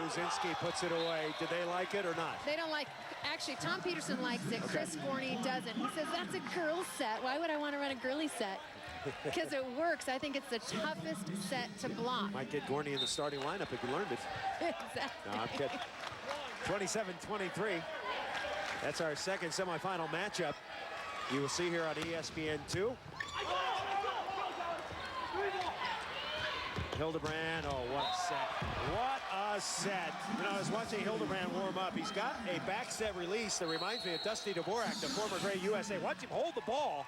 Tuzinski puts it away. Did they like it or not? They don't like, actually, Tom Peterson likes it. Okay. Chris Gorney doesn't. He says, that's a girl's set. Why would I want to run a girly set? Because it works. I think it's the toughest set to block. Might get Gorney in the starting lineup if he learned it. Exactly. No, I'm kidding. 27-23. That's our second semifinal matchup. You will see here on ESPN2. Hildebrand, oh, what a set. What a set. You know, I was watching Hildebrand warm up. He's got a back set release that reminds me of Dusty Dvorak, the former great USA. Watch him hold the ball.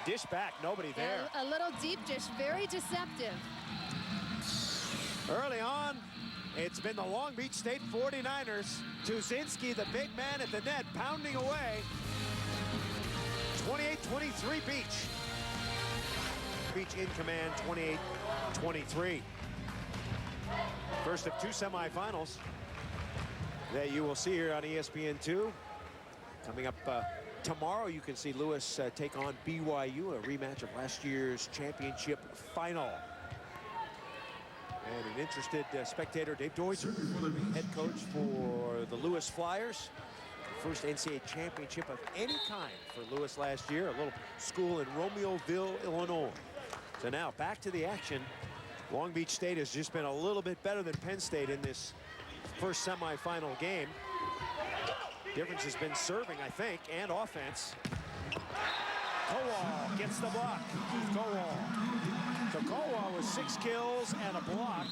Dish back, nobody there. Yeah, a little deep dish, very deceptive. Early on, it's been the Long Beach State 49ers. Tuzinski, the big man at the net, pounding away. 28-23 Beach. Beach in command, 28-23. First of two semifinals that you will see here on ESPN2. Coming up tomorrow, you can see Lewis take on BYU, a rematch of last year's championship final. And an interested spectator, Dave Deutzer, head coach for the Lewis Flyers. First NCAA championship of any kind for Lewis last year, a little school in Romeoville, Illinois. So now back to the action. Long Beach State has just been a little bit better than Penn State in this first semifinal game. Difference has been serving, I think, and offense. Kowal gets the block. Kowal. So Kowal with 6 kills and a block.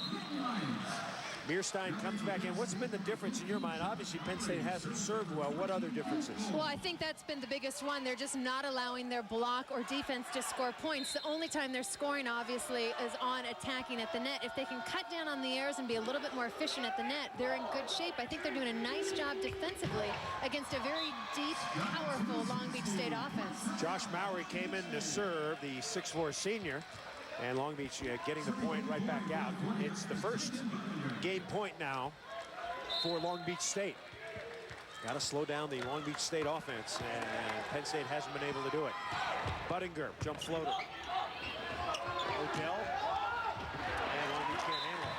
Mearstein comes back in. What's been the difference in your mind? Obviously, Penn State hasn't served well. What other differences? Well, I think that's been the biggest one. They're just not allowing their block or defense to score points. The only time they're scoring, obviously, is on attacking at the net. If they can cut down on the airs and be a little bit more efficient at the net, they're in good shape. I think they're doing a nice job defensively against a very deep, powerful Long Beach State offense. Josh Mowry came in to serve, the 6'4" senior. And Long Beach getting the point right back out. It's the first game point now for Long Beach State. Got to slow down the Long Beach State offense, and Penn State hasn't been able to do it. Buttinger, jump floater. Odell, and Long Beach can't handle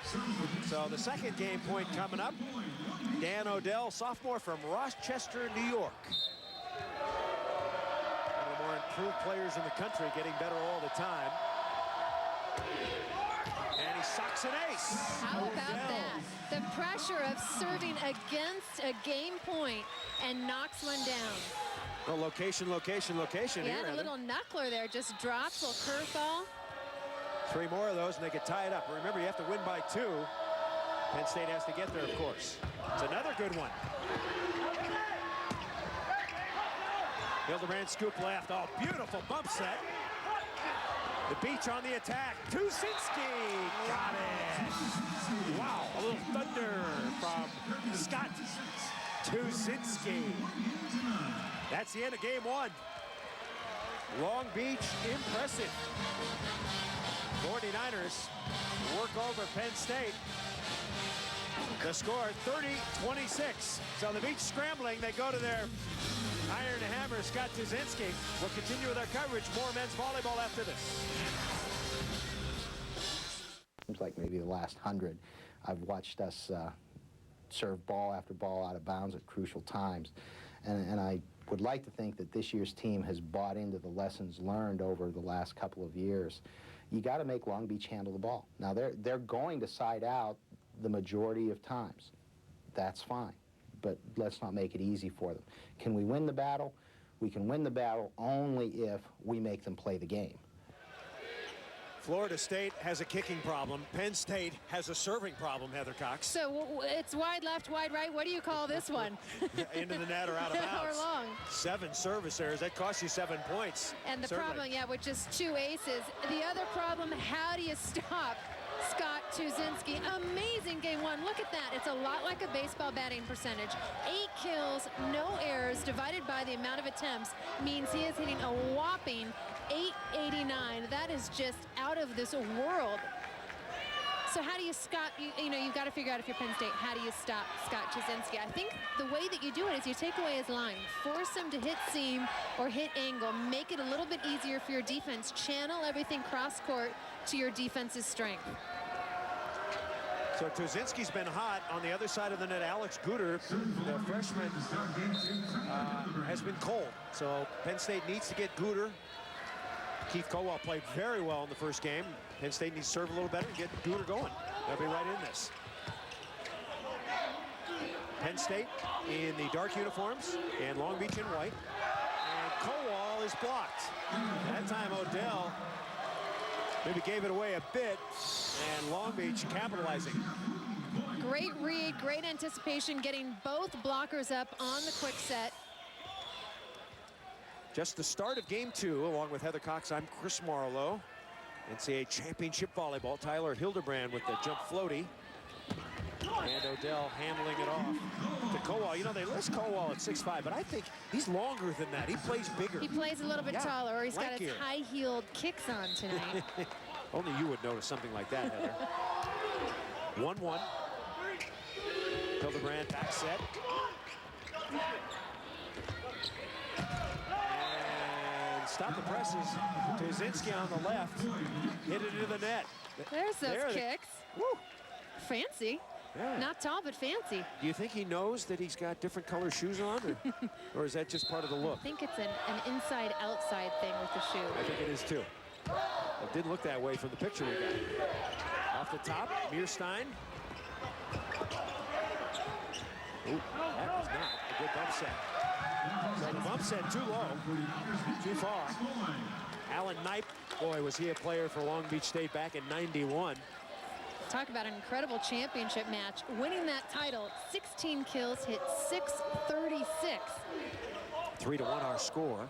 it. So the second game point coming up. Dan Odell, sophomore from Rochester, New York. Improved players in the country, getting better all the time. And he socks an ace. How about that? The pressure of serving against a game point and knocks one down. Well, location Yeah, here. the little knuckler there just drops, little curveball. 3 more of those and they get tied up. Remember, you have to win by 2. Penn State has to get there, of course. It's another good one. Hildebrand scoop left. Oh, beautiful bump set. The Beach on the attack. Tuzinski got it. Wow, a little thunder from Scott Tuzinski. That's the end of game 1. Long Beach, impressive. 49ers work over Penn State. The score 30-26. So the Beach scrambling. They go to their iron hammer, Scott Tuzinski. We'll continue with our coverage. More men's volleyball after this. Seems like maybe the last 100, I've watched us serve ball after ball out of bounds at crucial times. And I would like to think that this year's team has bought into the lessons learned over the last couple of years. You got to make Long Beach handle the ball. Now, they're going to side out the majority of times. That's fine. But let's not make it easy for them. Can we win the battle? We can win the battle only if we make them play the game. Florida State has a kicking problem. Penn State has a serving problem, Heather Cox. So it's wide left, wide right. What do you call this one? Into the net or out of bounds. Or long. 7 service errors. That cost you 7 points. And the Certainly. problem, yeah, with just 2 aces. The other problem, how do you stop Scott Tuzinski? Amazing game 1. Look at that. It's a lot like a baseball batting percentage. 8 kills, no errors, divided by the amount of attempts means he is hitting a whopping 889. That is just out of this world. So how do you stop, you know, you've got to figure out if you're Penn State, how do you stop Scott Jasinski? I think the way that you do it is you take away his line, force him to hit seam or hit angle, make it a little bit easier for your defense, channel everything cross court to your defense's strength. So Tuzinski's been hot on the other side of the net. Alex Guter, the freshman, has been cold. So Penn State needs to get Guter. Keith Kowal played very well in the first game. Penn State needs to serve a little better and get Guter going. They'll be right in this. Penn State in the dark uniforms and Long Beach in white. And Kowal is blocked. That time Odell maybe gave it away a bit, and Long Beach capitalizing. Great read, great anticipation, getting both blockers up on the quick set. Just the start of game 2, along with Heather Cox, I'm Chris Marlowe. NCAA Championship Volleyball, Tyler Hildebrand with the jump floaty. And Odell handling it off to Kowal. You know, they list Kowal at 6'5", but I think he's longer than that. He plays bigger. He plays a little bit taller, or he's got his high-heeled kicks on tonight. Only you would notice something like that, Heather. 1-1. Hildebrand back set. And stop the presses. Tuzinski on the left. Hit it into the net. There's those kicks. Woo. Fancy. Yeah. Not tall, but fancy. Do you think he knows that he's got different color shoes on, or is that just part of the look? I think it's an inside-outside thing with the shoe. I think it is too. It didn't look that way from the picture we got. Off the top, Mearstein. Ooh, that was not a good bump set. So the bump set too low, too far. Alan Knipe, boy, was he a player for Long Beach State back in '91. Talk about an incredible championship match. Winning that title, 16 kills, hit 636. 3-1 our score.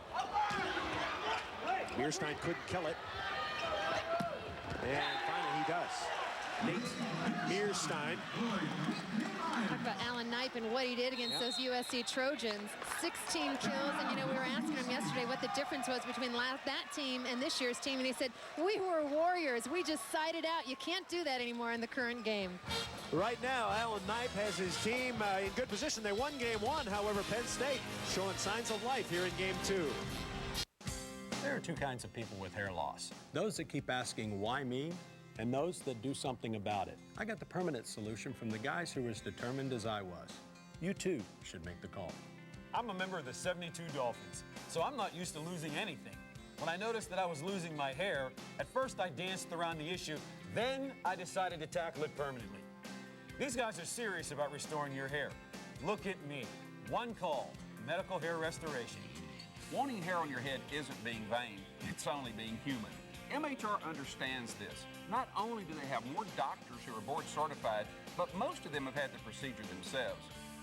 Mearstein couldn't kill it. And finally he does. Nate Mearstein. Talk about Alan Knipe and what he did against those USC Trojans. 16 kills, and you know, we were asking him yesterday what the difference was between that team and this year's team, and he said, we were warriors. We just sided out. You can't do that anymore in the current game. Right now, Alan Knipe has his team in good position. They won game 1, however, Penn State showing signs of life here in game 2. There are two kinds of people with hair loss. Those that keep asking, why me? And those that do something about it. I got the permanent solution from the guys who were as determined as I was. You too should make the call. I'm a member of the 72 Dolphins, so I'm not used to losing anything. When I noticed that I was losing my hair, at first I danced around the issue, then I decided to tackle it permanently. These guys are serious about restoring your hair. Look at me. One call, medical hair restoration. Wanting hair on your head isn't being vain, it's only being human. MHR understands this. Not only do they have more doctors who are board certified, but most of them have had the procedure themselves.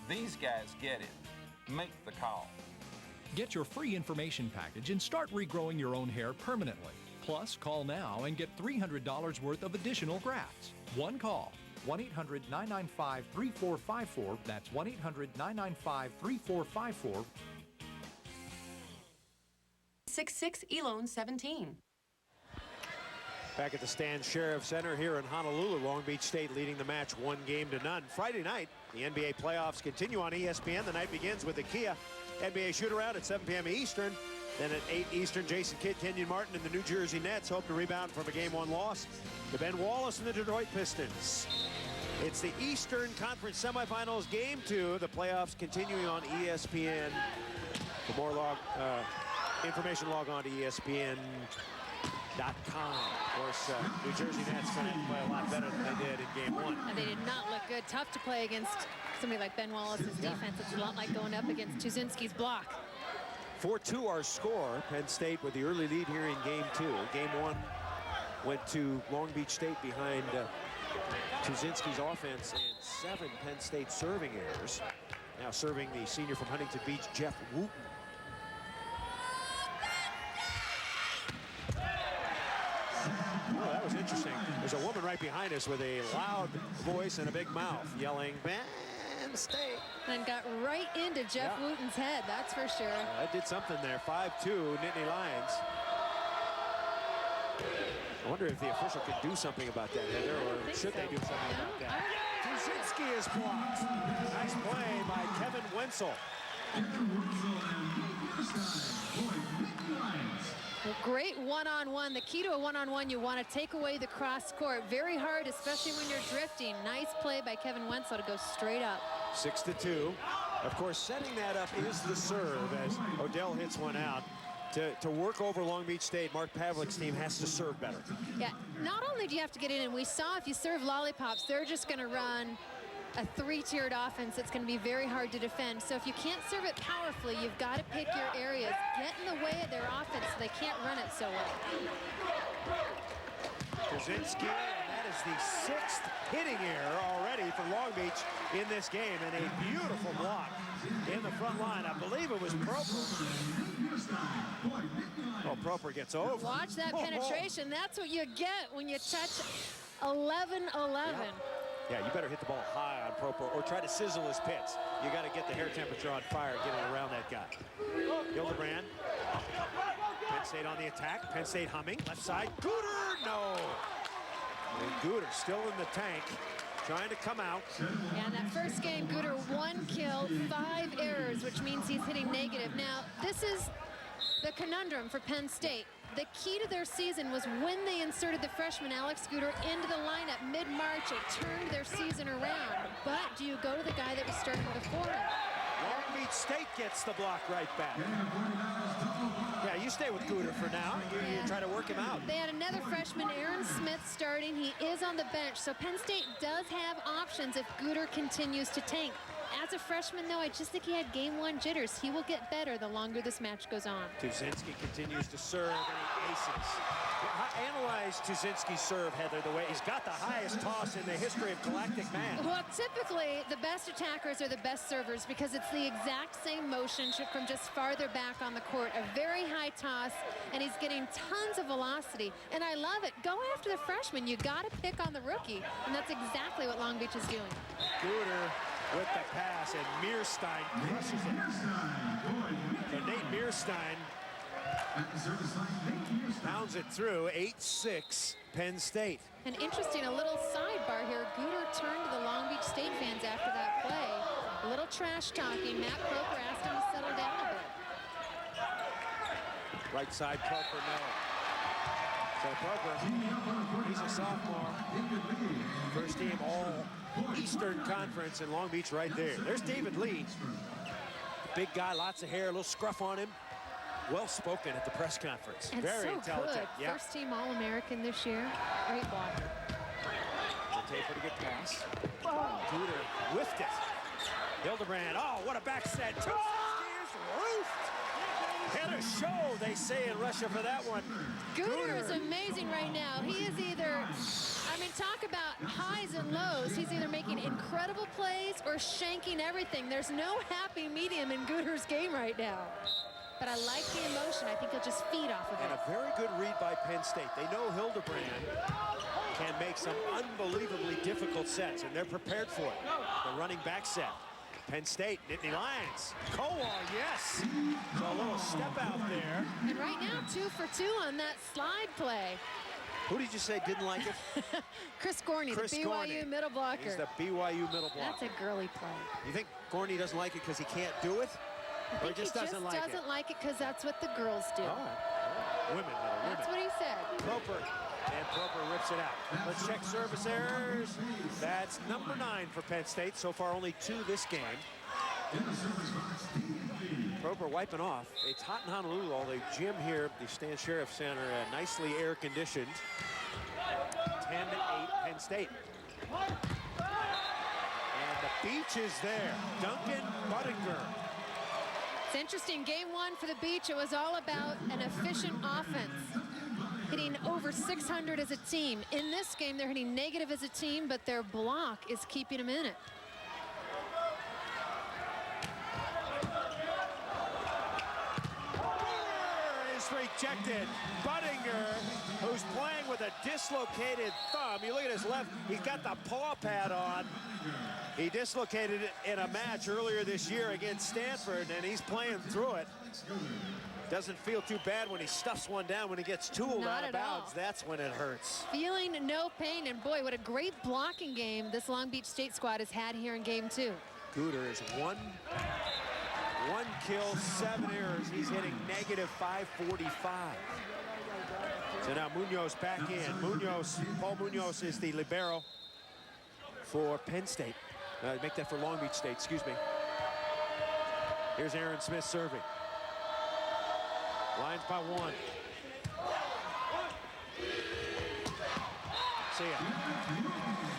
These guys get it. Make the call. Get your free information package and start regrowing your own hair permanently. Plus, call now and get $300 worth of additional grafts. One call, 1-800-995-3454. That's 1-800-995-3454. 66 Elone 17. Back at the Stan Sheriff Center here in Honolulu, Long Beach State leading the match 1-0. Friday night, the NBA playoffs continue on ESPN. The night begins with the Kia NBA shootaround at 7 p.m. Eastern. Then at 8 Eastern, Jason Kidd, Kenyon Martin, and the New Jersey Nets hope to rebound from a Game 1 loss to Ben Wallace and the Detroit Pistons. It's the Eastern Conference semifinals, Game 2. The playoffs continuing on ESPN. For more information, log on to ESPN.com. Of course, New Jersey Nets going to play a lot better than they did in Game 1. And they did not look good. Tough to play against somebody like Ben Wallace's defense. It's a lot like going up against Tuzinski's block. 4-2 our score. Penn State with the early lead here in Game 2. Game 1 went to Long Beach State behind Tuzinski's offense and 7 Penn State serving errors. Now serving the senior from Huntington Beach, Jeff Wooten. Oh, that was interesting. There's a woman right behind us with a loud voice and a big mouth yelling, Penn State. And got right into Jeff Wooten's head, that's for sure. That did something there. 5-2, Nittany Lions. I wonder if the official can do something about that, Heather, or should they do something about that? Tuzinski is blocked. Nice play by Kevin Wenzel. Well, great one-on-one. The key to a one-on-one, you want to take away the cross court. Very hard, especially when you're drifting. Nice play by Kevin Wenzel to go straight up. 6-2. Of course, setting that up is the serve as Odell hits one out. To work over Long Beach State, Mark Pavlik's team has to serve better. Yeah, not only do you have to get in, and we saw if you serve lollipops, they're just going to run a three-tiered offense that's going to be very hard to defend. So if you can't serve it powerfully, you've got to pick your areas. Get in the way of their offense so they can't run it so well. Tuzinski, and that is the 6th hitting error already for Long Beach in this game, and a beautiful block in the front line. I believe it was Proper. Oh, Proper gets over. Watch that penetration. That's what you get when you touch 11-11. Yeah, you better hit the ball high on Proper or try to sizzle his pits. You got to get the hair temperature on fire getting around that guy. Hildebrand. Penn State on the attack. Penn State humming. Left side. Gooter, no. And Gooter still in the tank, trying to come out. Yeah, in that first game, Gooter 1 kill, 5 errors, which means he's hitting negative. Now, this is the conundrum for Penn State. The key to their season was when they inserted the freshman Alex Gooter into the lineup mid-March. It turned their season around. But do you go to the guy that was starting before him? Long Beach State gets the block right back. Yeah, you stay with Gooter for now. You try to work him out. They had another freshman, Aaron Smith, starting. He is on the bench, so Penn State does have options if Gooter continues to tank. As a freshman, though, I just think he had game 1 jitters. He will get better the longer this match goes on. Tuzinski continues to serve, and he aces. Analyze Tuzinski's serve, Heather, the way he's got the highest toss in the history of Galactic Man. Well, typically, the best attackers are the best servers because it's the exact same motion from just farther back on the court. A very high toss, and he's getting tons of velocity. And I love it. Go after the freshman. You got to pick on the rookie, and that's exactly what Long Beach is doing. Gooter with the pass, and Mearstein crushes it. So Nate Mearstein pounds it through. 8-6 Penn State. And interesting, a little sidebar here. Gooter turned to the Long Beach State fans after that play. A little trash talking. Matt Proper asked him to settle down a bit. Right side, Proper, no. So Proper, he's a sophomore. First team all Eastern Conference in Long Beach right there. There's David Lee. Big guy, lots of hair, a little scruff on him. Well-spoken at the press conference. And very so intelligent. Good. Yeah. First team All-American this year. Great blocker. Pretty good pass. Gooter whiffed it. Hildebrand, oh, what a back set. Had a show, they say in Russia for that one. Gooter is amazing right now. He is either, I mean, talk about highs and lows. He's either making incredible plays or shanking everything. There's no happy medium in Gooter's game right now. But I like the emotion. I think he'll just feed off of it. And a very good read by Penn State. They know Hildebrand can make some unbelievably difficult sets, and they're prepared for it. The running back set. Penn State, Nittany Lions. Kowal, yes. So a little step out there. And right now, 2 for 2 on that slide play. Who did you say didn't like it? Chris Gorney, the BYU Gorney. middle blocker. He's the BYU middle blocker. That's a girly play. You think Gorney doesn't like it because he can't do it? I think he just doesn't like it because that's what the girls do. Oh. Women, That's what he said. Proper. And Proper rips it out. Let's check service errors. That's number 9 for Penn State. So far, only 2 this game. Proper wiping off. It's hot in Honolulu. All the gym here, the Stan Sheriff Center, nicely air-conditioned. 10-8 Penn State. And the beach is there. Duncan Buttinger. It's interesting. Game 1 for the Beach, it was all about an efficient offense. Hitting over 600 as a team. In this game, they're hitting negative as a team, but their block is keeping them in it. Is rejected. Buttinger, who's playing with a dislocated thumb. You look at his left, he's got the paw pad on. He dislocated it in a match earlier this year against Stanford, and he's playing through it. Doesn't feel too bad when he stuffs one down. When he gets tooled Not out of at all. bounds, that's when it hurts. Feeling no pain, and boy, what a great blocking game this Long Beach State squad has had here in game 2. Gooder is one kill, 7 errors. He's hitting negative 545. So now Munoz back in. Paul Munoz is the libero for Penn State. Make that for Long Beach State, excuse me. Here's Aaron Smith serving. Lines by 1. See ya.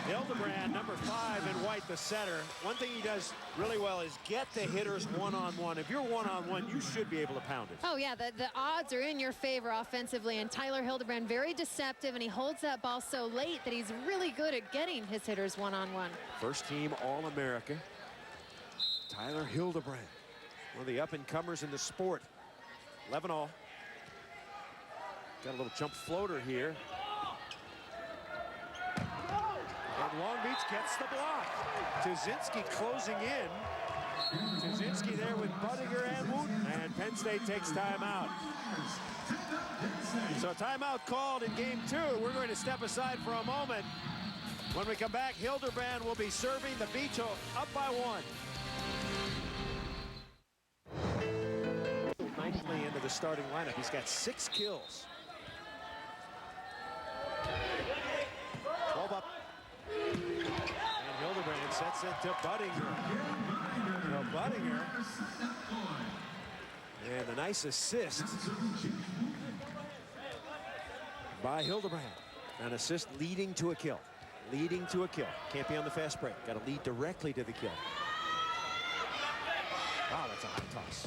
Hildebrand, number 5, in white, the setter. One thing he does really well is get the hitters one-on-one. If you're one-on-one, you should be able to pound it. Oh, yeah, the odds are in your favor offensively, and Tyler Hildebrand very deceptive, and he holds that ball so late that he's really good at getting his hitters one-on-one. First team All-America, Tyler Hildebrand, one of the up-and-comers in the sport. 11-all. Got a little jump floater here. And Long Beach gets the block. Tuzinski closing in. Tuzinski there with Budinger and Wooten. And Penn State takes timeout. So timeout called in game 2. We're going to step aside for a moment. When we come back, Hildebrand will be serving. The Beach up by 1. Nicely into the starting lineup. He's got 6 kills. 12 up. And Hildebrand sets it to Budinger. Budinger. And a nice assist by Hildebrand. An assist leading to a kill. Leading to a kill. Can't be on the fast break. Got to lead directly to the kill. Wow, that's a high toss.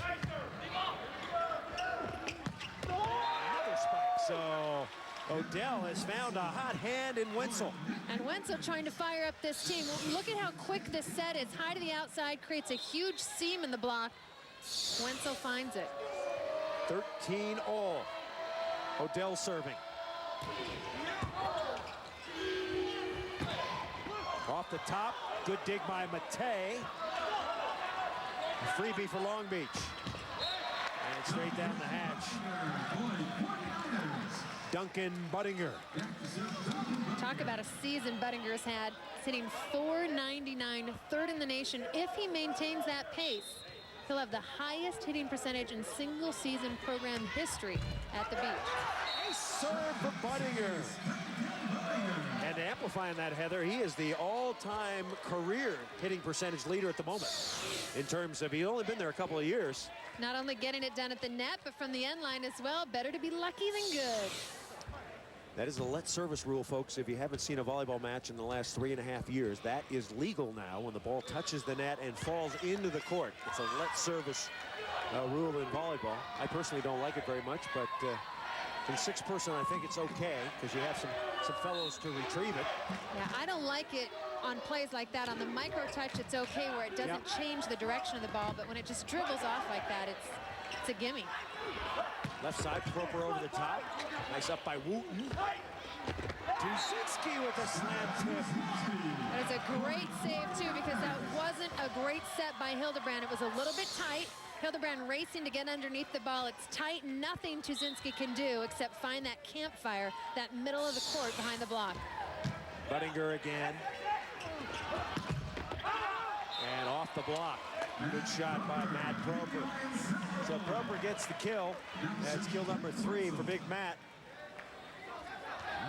Another spike. So Odell has found a hot hand in Wenzel. And Wenzel trying to fire up this team. Look at how quick this set is. High to the outside, creates a huge seam in the block. Wenzel finds it. 13 all. Odell serving. Off the top, good dig by Matei. A freebie for Long Beach. And straight down the hatch. Duncan Budinger. Talk about a season Budinger's had. He's hitting .499, 3rd in the nation. If he maintains that pace, he'll have the highest hitting percentage in single season program history at the Beach. Nice serve for Budinger. And to amplify on that, Heather, he is the all-time career hitting percentage leader at the moment. In terms of, he's only been there a couple of years. Not only getting it done at the net, but from the end line as well. Better to be lucky than good. That is a let service rule, folks. If you haven't seen a volleyball match in the last 3.5 years, that is legal now when the ball touches the net and falls into the court. It's a let service rule in volleyball. I personally don't like it very much, but for the 6th person, I think it's okay because you have some fellows to retrieve it. Yeah, I don't like it on plays like that. On the micro touch, it's okay where it doesn't change the direction of the ball, but when it just dribbles off like that, it's a gimme. Left side, Proper over the top. Nice up by Wooten. Tuzinski with a slam tip. But it's a great save, too, because that wasn't a great set by Hildebrand. It was a little bit tight. Hildebrand racing to get underneath the ball. It's tight. Nothing Tuzinski can do except find that campfire, that middle of the court behind the block. Budinger again. And off the block. Good shot by Matt Proper. So Proper gets the kill. That's kill number 3 for Big Matt.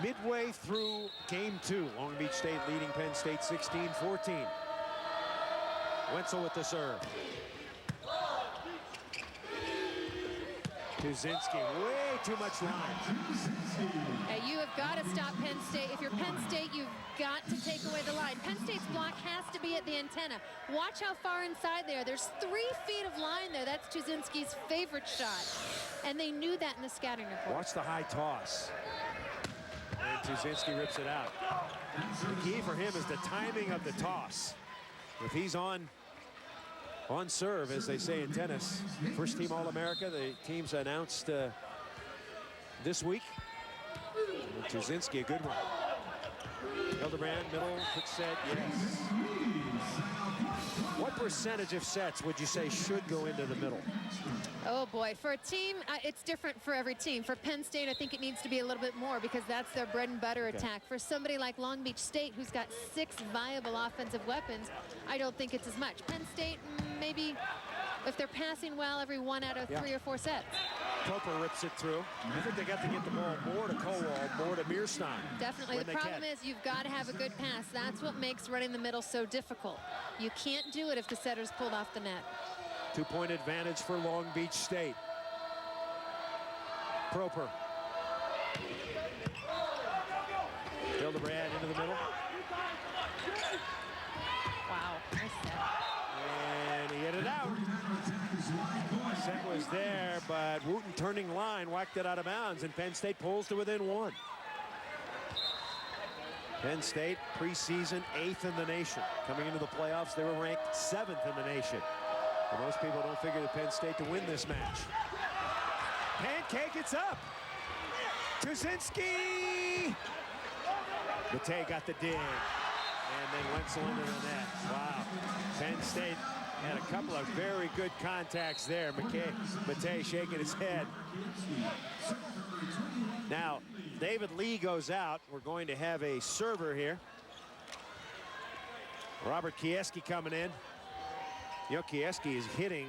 Midway through game 2, Long Beach State leading Penn State 16-14. Wenzel with the serve. Tuzinski, way too much line. You have got to stop Penn State. If you're Penn State, you've got to take away the line. Penn State's block has to be at the antenna. Watch how far inside there. There's 3 feet of line there. That's Tuzinski's favorite shot. And they knew that in the scouting report. Watch the high toss. And Tuzinski rips it out. The key for him is the timing of the toss. If he's on serve, as they say in tennis. First team All-America. The team's announced this week. And Tuzinski, a good one. Hildebrand, middle, quick set, yes. What percentage of sets would you say should go into the middle? Oh boy, for a team, it's different for every team. For Penn State, I think it needs to be a little bit more because that's their bread and butter attack. For somebody like Long Beach State, who's got 6 viable offensive weapons, I don't think it's as much. Penn State, maybe if they're passing well every 1 out of 3 or 4 sets. Proper rips it through. I think they got to get the ball more to Kowal, more to Mearstein. Definitely. The problem is you've got to have a good pass. That's what makes running the middle so difficult. You can't do it if the setter's pulled off the net. 2-point advantage for Long Beach State. Proper. Hildebrand into the middle. Wow. Nice set. And he hit it out. Set was there, but Wooten turning line whacked it out of bounds, and Penn State pulls to within 1. Penn State, preseason 8th in the nation. Coming into the playoffs, they were ranked 7th in the nation. And most people don't figure that Penn State to win this match. Pancake, it's up. Tuzinski. Matei got the dig. And then Wenzel into the net. Wow. Penn State had a couple of very good contacts there. Matei shaking his head. Now, David Lee goes out. We're going to have a server here. Robert Kieski coming in. You know, Kieski is hitting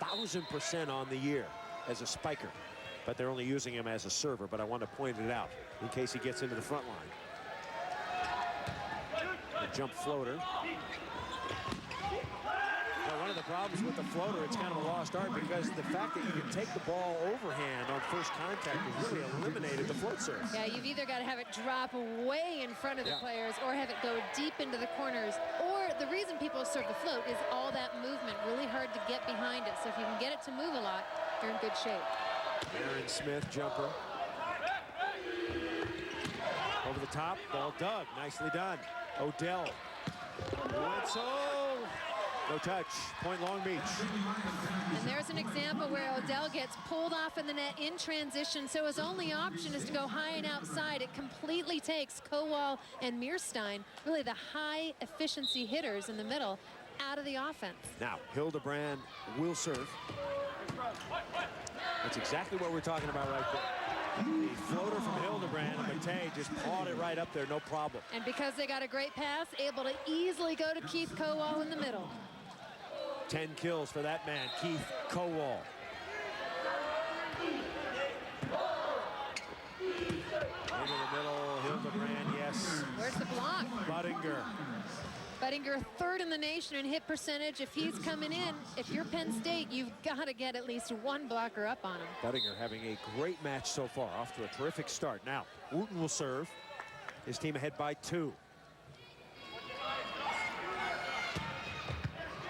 1,000% on the year as a spiker, but they're only using him as a server. But I want to point it out in case he gets into the front line. The jump floater. Now, one of the problems with the floater, it's kind of a lost art because the fact that you can take the ball overhand on first contact has really eliminated the float serve. Yeah, you've either got to have it drop way in front of the players or have it go deep into the corners. Or the reason people serve the float is all that movement, really hard to get behind it. So if you can get it to move a lot, you're in good shape. Aaron Smith, jumper. Over the top, ball dug, nicely done. Odell. Wenzel. No touch, point Long Beach. And there's an example where Odell gets pulled off in the net in transition, so his only option is to go high and outside. It completely takes Kowal and Mearstein, really the high efficiency hitters in the middle, out of the offense. Now, Hildebrand will serve. That's exactly what we're talking about right there. The floater from Hildebrand, and Matei just pawed it right up there, no problem. And because they got a great pass, able to easily go to Keith Kowal in the middle. 10 kills for that man, Keith Kowal. Into the middle, Hildebrand, yes. Where's the block? Budinger. Budinger, 3rd in the nation in hit percentage. If he's coming in, if you're Penn State, you've got to get at least 1 blocker up on him. Budinger having a great match so far, off to a terrific start. Now, Wooten will serve. His team ahead by 2.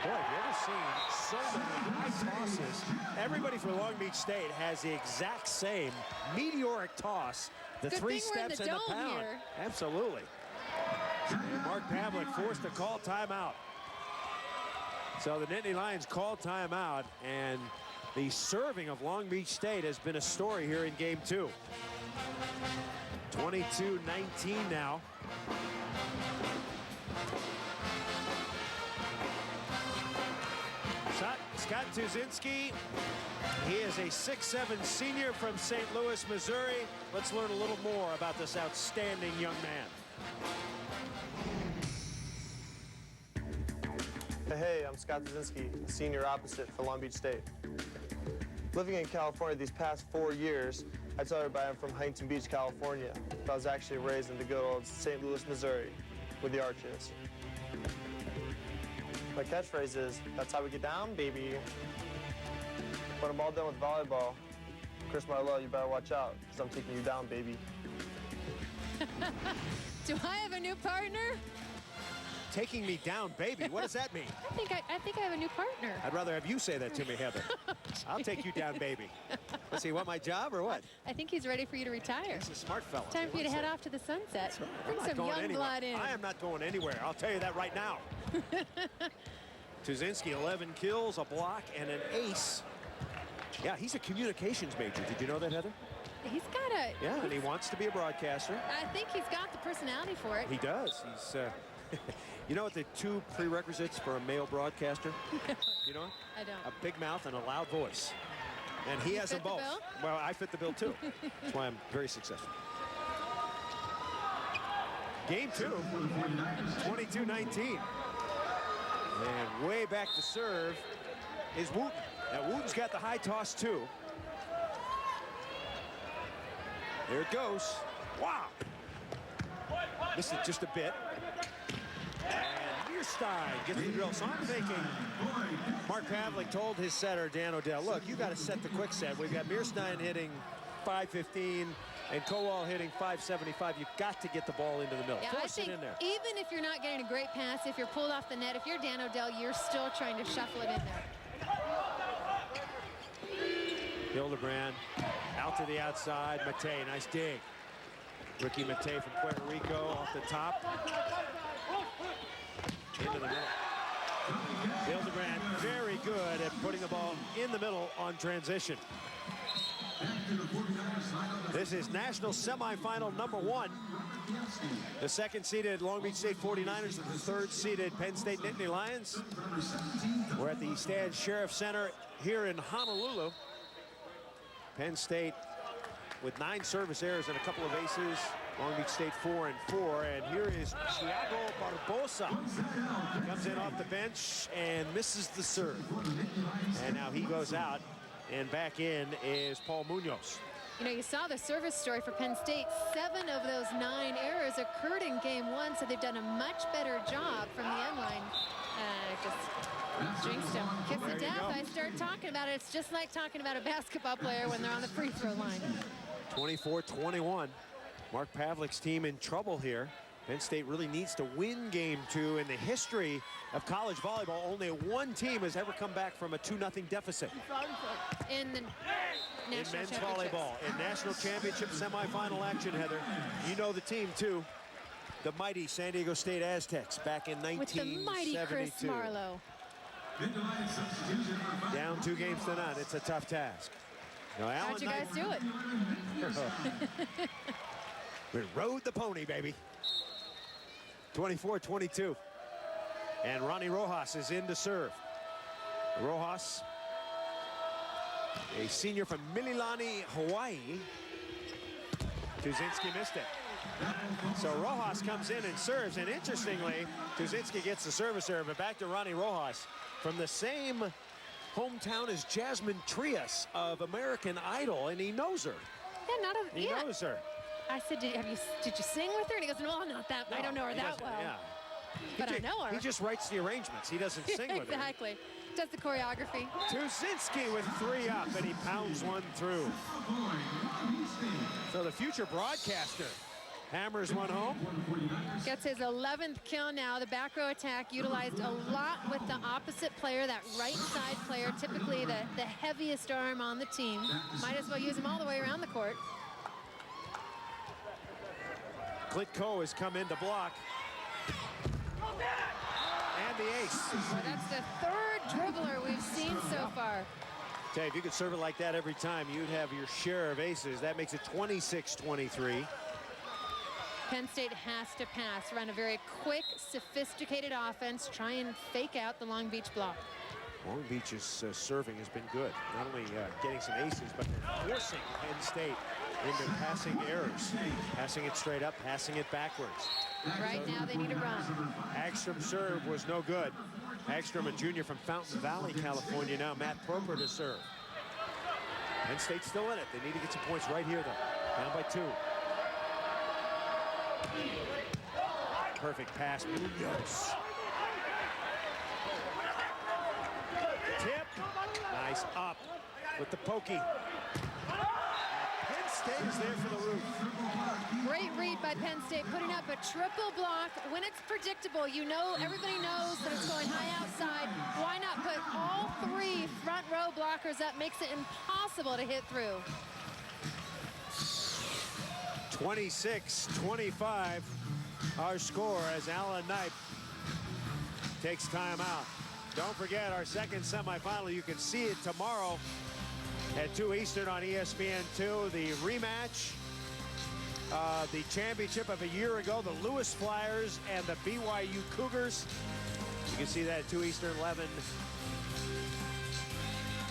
Boy, have you ever seen so many high tosses? Everybody for Long Beach State has the exact same meteoric toss. The Good 3 thing we're in steps the and the dome pound. here. Absolutely. And Mark Pavlik forced to call timeout. So the Nittany Lions call timeout, and the serving of Long Beach State has been a story here in game 2. 22-19 now. Scott Tuzinski, he is a 6'7" senior from St. Louis, Missouri. Let's learn a little more about this outstanding young man. Hey, I'm Scott Tuzinski, senior opposite for Long Beach State. Living in California these past 4 years, I tell everybody I'm from Huntington Beach, California, but I was actually raised in the good old St. Louis, Missouri, where the arch is. My catchphrase is, that's how we get down, baby. When I'm all done with volleyball, Chris Marlowe, you better watch out, because I'm taking you down, baby. Do I have a new partner? Taking me down, baby. What does that mean? I think I have a new partner. I'd rather have you say that to me, Heather. I'll take you down, baby. Let's see, want my job or what? I think he's ready for you to retire. He's a smart fella. Time for you to head off to the sunset. Bring some young blood in. I am not going anywhere. I'll tell you that right now. Tuzinski, 11 kills, a block, and an ace. Yeah, he's a communications major. Did you know that, Heather? He's got a... Yeah, and he wants to be a broadcaster. I think he's got the personality for it. He does. He's You know what the 2 prerequisites for a male broadcaster? You know? I don't. A big mouth and a loud voice. And he has them both. Well, I fit the bill too. That's why I'm very successful. Game 2, 22-19. And way back to serve is Wooten. Now Wooten's got the high toss too. There it goes. Wow. Missed it just a bit. And Mearstein gets the drill. So I'm thinking Mark Pavlik told his setter, Dan O'Dell, look, you got to set the quick set. We've got Mearstein hitting 515 and Kowal hitting 575. You've got to get the ball into the middle. Yeah, Force I think it in there. even if you're not getting a great pass, if you're pulled off the net, if you're Dan O'Dell, you're still trying to shuffle it in there. Hildebrand out to the outside. Matei, nice dig. Ricky Matei from Puerto Rico off the top. Into the middle. Hildebrand very good at putting the ball in the middle on transition. This is national semifinal number 1. The 2nd-seeded Long Beach State 49ers and the 3rd-seeded Penn State Nittany Lions. We're at the Stan Sheriff Center here in Honolulu. Penn State with 9 service errors and a couple of aces. Long Beach State 4-4. And here is Thiago Barbosa. He comes in off the bench and misses the serve. And now he goes out. And back in is Paul Munoz. You know, you saw the service story for Penn State. 7 of those 9 errors occurred in game 1, so they've done a much better job from the end line. Just jinxed him. Kiss of death. I start talking about it. It's just like talking about a basketball player when they're on the free throw line. 24-21. Mark Pavlik's team in trouble here. Penn State really needs to win game 2. In the history of college volleyball, only 1 team has ever come back from a 2-0 deficit. In the national men's championships. volleyball, in national championship semifinal action, Heather. You know the team too. The mighty San Diego State Aztecs back in 1972. With the mighty Chris Marlowe. Down 2 games to none. It's a tough task. Now, How'd you guys do it? We rode the pony, baby. 24-22. And Ronnie Rojas is in to serve. Rojas, a senior from Mililani, Hawaii. Tuzinski missed it. So Rojas comes in and serves, and interestingly, Tuzinski gets the service error, but back to Ronnie Rojas from the same hometown as Jasmine Trias of American Idol, and he knows her. Yeah, He knows her. I said, did you sing with her? And he goes, no, not that. I don't know her that well. Yeah. But I know her. He just writes the arrangements. He doesn't sing with her. Exactly. Does the choreography. Tuzinski with 3 up, and he pounds 1 through. So the future broadcaster hammers 1 home. Gets his 11th kill now. The back row attack utilized a lot with the opposite player, that right side player, typically the heaviest arm on the team. Might as well use him all the way around the court. Klitko has come in to block. And the ace. Well, that's the 3rd dribbler we've seen so far. Tell you, if you could serve it like that every time, you'd have your share of aces. That makes it 26-23. Penn State has to pass, run a very quick, sophisticated offense, try and fake out the Long Beach block. Long Beach's serving has been good. Not only getting some aces, but forcing Penn State into passing errors. Passing it straight up, passing it backwards. Right now they need a run. Hagstrom serve was no good. Hagstrom, a junior from Fountain Valley, California. Now Matt Proper to serve. Penn State's still in it. They need to get some points right here, though. Down by 2. Perfect pass. Munoz. Tip. Nice up with the pokey. Penn State is there for the roof. Great read by Penn State, putting up a triple block. When it's predictable, you know, everybody knows that it's going high outside. Why not put all 3 front row blockers up? Makes it impossible to hit through. 26-25, our score as Alan Knipe takes time out. Don't forget our 2nd semifinal. You can see it tomorrow at 2 Eastern on ESPN2. The rematch the championship of a year ago, the Lewis Flyers and the BYU Cougars. You can see that at 2 Eastern, 11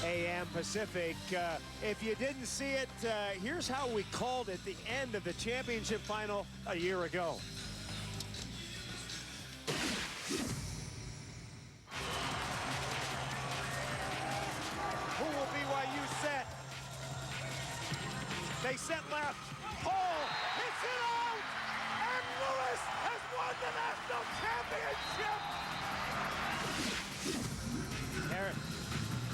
a.m. Pacific. If you didn't see it, here's how we called it the end of the championship final a year ago. Who will BYU set? They set left. Oh, hits it out! And Lewis has won the national championship!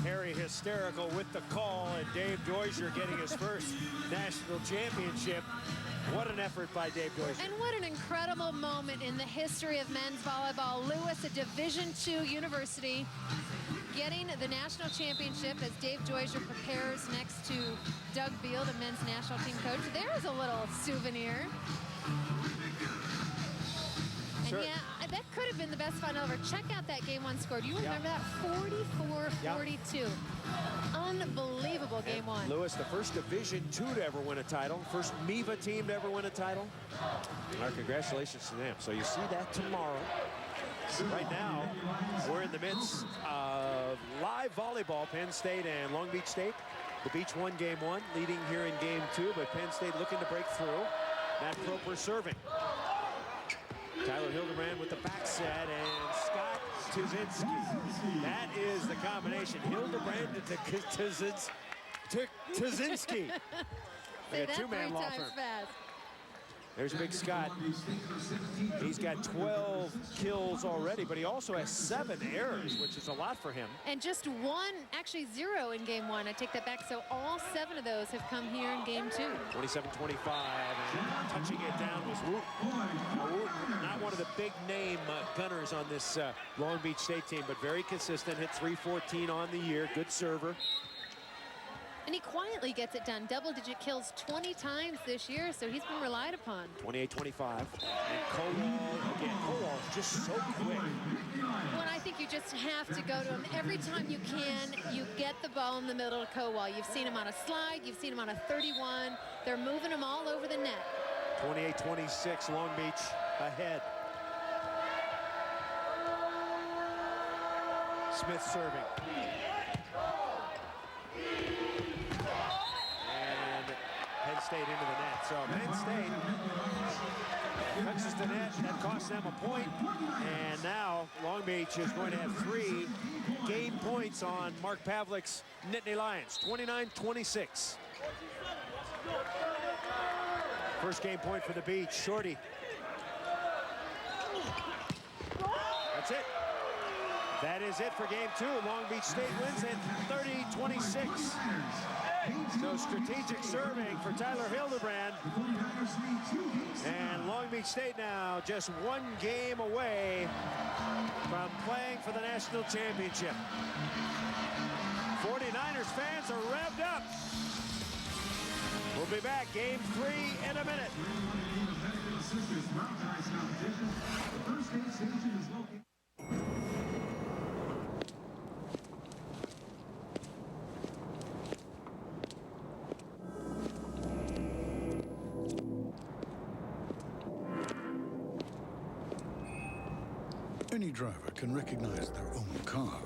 Harry hysterical with the call, and Dave Dozier getting his first national championship. What an effort by Dave Dozier. And what an incredible moment in the history of men's volleyball. Lewis, a Division II university, getting the national championship as Dave Dozier prepares next to Doug Beal, the men's national team coach. There's a little souvenir. And yeah, that could have been the best final ever. Check out that game one score. Do you remember that? 44-42. Unbelievable game one. Lewis, the first Division II to ever win a title, first MIVA team to ever win a title. Our congratulations to them. So you see that tomorrow. Right now, we're in the midst of live volleyball, Penn State and Long Beach State. The Beach won game one, leading here in game two, but Penn State looking to break through. Matt Proper serving. Tyler Hildebrand with the back set, and Scott Tuzinski. That is the combination. Hildebrand to Tuzinski. Say Like a that two-man 3 law times firm. fast. There's Big Scott. He's got 12 kills already, but he also has 7 errors, which is a lot for him. And just 1, actually 0 in game one. I take that back. So all 7 of those have come here in game 2. 27-25, and touching it down was Wooten. Wooten, not one of the big name gunners on this Long Beach State team, but very consistent. Hit 314 on the year. Good server. And he quietly gets it done. Double-digit kills 20 times this year, so he's been relied upon. 28-25. And Kowal, again, Kowal's just so quick. Well, I think you just have to go to him. Every time you can, you get the ball in the middle of Kowal. You've seen him on a slide. You've seen him on a 31. They're moving him all over the net. 28-26, Long Beach ahead. Smith serving. Penn State into the net. So Penn State touches the net. That costs them a point. And now Long Beach is going to have 3 game points on Mark Pavlik's Nittany Lions. 29-26. First game point for the Beach. Shorty. That's it. That is it for game 2. Long Beach State wins it 30-26. So strategic serving for Tyler Hildebrand. And Long Beach State now just 1 game away from playing for the national championship. 49ers fans are revved up. We'll be back, game 3 in a minute. Any driver can recognize their own car.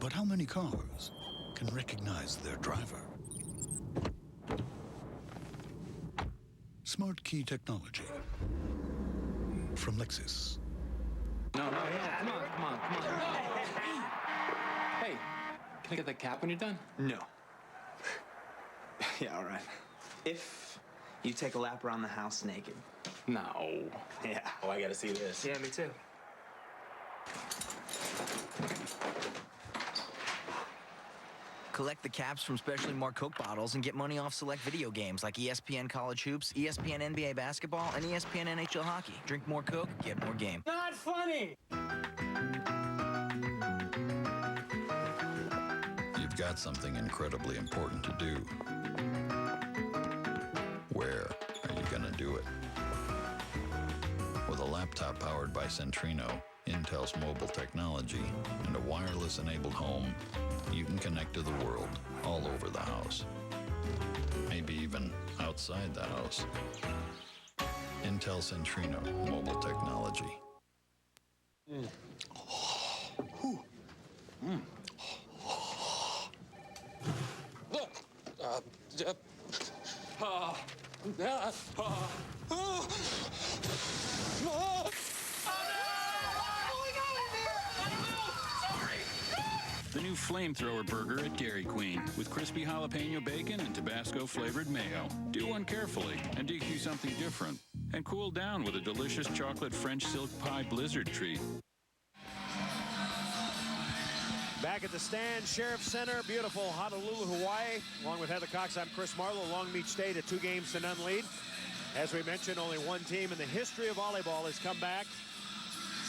But how many cars can recognize their driver? Smart key technology from Lexus. No, yeah, come on. Hey, can I get the cap when you're done? No. Yeah, all right. If you take a lap around the house naked. No. Yeah. Oh, I gotta see this. Yeah, me too. Collect the caps from specially marked Coke bottles and get money off select video games like ESPN College Hoops, ESPN NBA Basketball, and ESPN NHL Hockey. Drink more Coke, get more game. Not funny! You've got something incredibly important to do. Where are you gonna do it? With a laptop powered by Centrino, Intel's mobile technology, and a wireless-enabled home, you can connect to the world all over the house. maybe even outside the house. Intel Centrino mobile technology. The new flamethrower burger at Dairy Queen with crispy jalapeno bacon and Tabasco flavored mayo. Do one carefully and DQ something different. And cool down with a delicious chocolate French silk pie blizzard treat. Back at the stand, Sheriff Center, beautiful Honolulu, Hawaii. Along with Heather Cox, I'm Chris Marlowe. Long Beach State, a 2-0 lead. As we mentioned, only one team in the history of volleyball has come back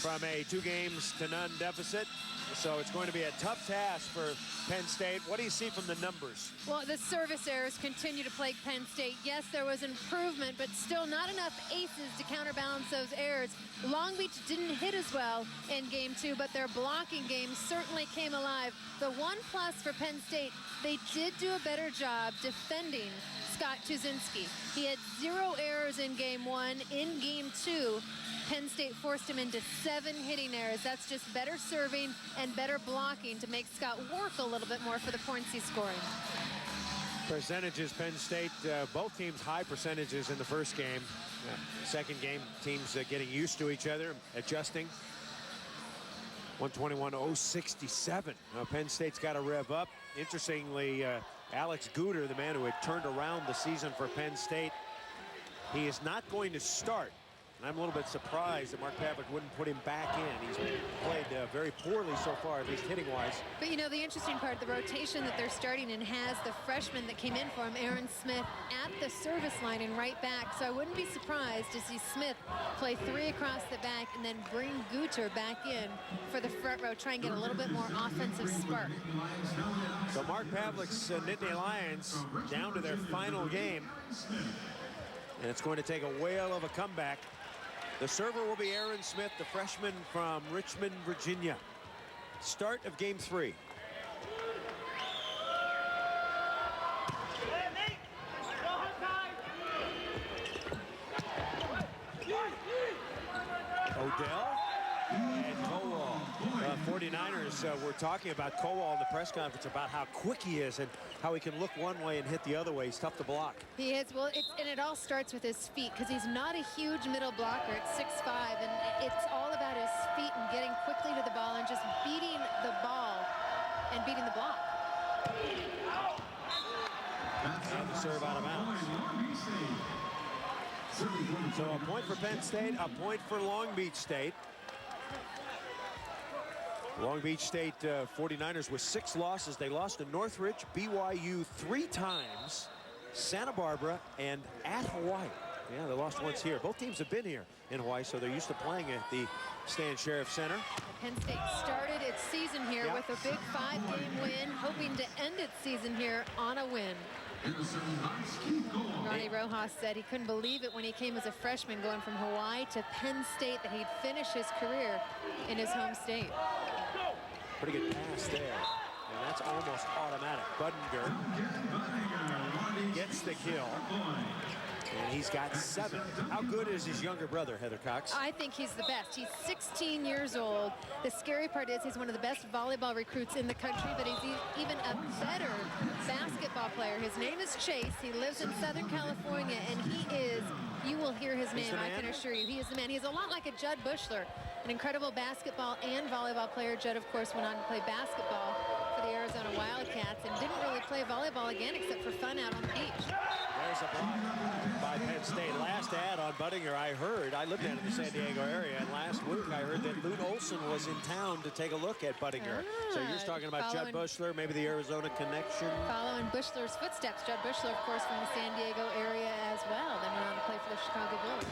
from a 2-0 deficit. So it's going to be a tough task for Penn State. What do you see from the numbers? Well, the service errors continue to plague Penn State. Yes, there was improvement, but still not enough aces to counterbalance those errors. Long Beach didn't hit as well in game 2, but their blocking game certainly came alive. The one plus for Penn State, they did do a better job defending Scott Tuzinski. He had 0 errors in game 1. In game 2, Penn State forced him into 7 hitting errors. That's just better serving and better blocking to make Scott work a little bit more for the points he's scoring. Percentages, Penn State, both teams high percentages in the first game. Second game, teams getting used to each other, adjusting. 121-067. Penn State's got to rev up. Interestingly, Alex Guter, the man who had turned around the season for Penn State, he is not going to start. And I'm a little bit surprised that Mark Pavlik wouldn't put him back in. He's played very poorly so far, at least hitting-wise. But, you know, the interesting part, the rotation that they're starting in has the freshman that came in for him, Aaron Smith, at the service line and right back. So I wouldn't be surprised to see Smith play 3 across the back and then bring Guter back in for the front row, try and get a little bit more offensive spark. So Mark Pavlik's Nittany Lions down to their final game. And it's going to take a whale of a comeback. The server will be Aaron Smith, the freshman from Richmond, Virginia. Start of game 3. Odell and Kowal. 49ers were talking about Kowal in the press conference about how quick he is and how he can look one way and hit the other way. He's tough to block. He is. Well, and it all starts with his feet because he's not a huge middle blocker at 6'5", and it's all about his feet and getting quickly to the ball and just beating the ball and beating the block. And the serve out of bounds. So a point for Penn State, a point for Long Beach State. Long Beach State 49ers with 6 losses. They lost to Northridge, BYU 3 times, Santa Barbara, and at Hawaii. Yeah, they lost once here. Both teams have been here in Hawaii, so they're used to playing at the Stan Sheriff Center. Penn State started its season here with a big 5-game win, hoping to end its season here on a win. Ronnie Rojas said he couldn't believe it when he came as a freshman going from Hawaii to Penn State that he'd finish his career in his home state. Pretty good pass there, and that's almost automatic. Budinger gets the kill, and he's got 7. How good is his younger brother, Heather Cox? I think he's the best. He's 16 years old. The scary part is he's one of the best volleyball recruits in the country, but he's even a better basketball player. His name is Chase. He lives in Southern California, and he is, you will hear his name, I can assure you. He is the man. He's a lot like a Judd Bushler, an incredible basketball and volleyball player. Judd, of course, went on to play basketball for the Arizona Wildcats and didn't really play volleyball again except for fun out on the beach. There's a block by Penn State. Last ad on Budinger, I lived down in the San Diego area, and last week I heard that Lute Olson was in town to take a look at Budinger. So you're talking about Judd Bushler, maybe the Arizona connection. Following Bushler's footsteps. Judd Bushler, of course, from the San Diego area as well. Then went on to play for the Chicago Bulls.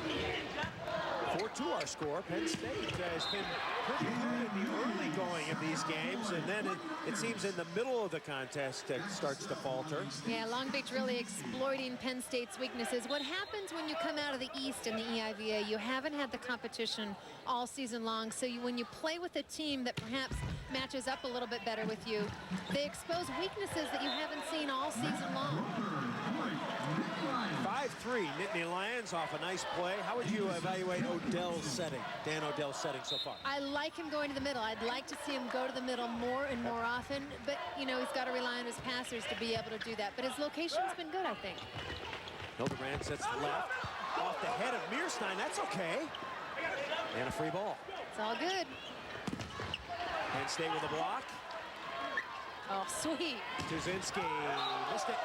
4-2 our score. Penn State has been pretty good in the early going of these games, and then it seems in the middle of the contest it starts to falter. Yeah, Long Beach really exploiting Penn State's weaknesses. What happens when you come out of the East in the EIVA? You haven't had the competition all season long, so when you play with a team that perhaps matches up a little bit better with you, they expose weaknesses that you haven't seen all season long. 5-3. Nittany Lions off a nice play. How would you evaluate Odell's setting, Dan Odell's setting so far? I like him going to the middle. I'd like to see him go to the middle more and more often, but you know, he's got to rely on his passers to be able to do that. But his location's been good, I think. Hildebrand sets left off the head of Mearstein. That's okay. And a free ball. It's all good. Penn State with a block. Oh, sweet. Tuzinski missed it.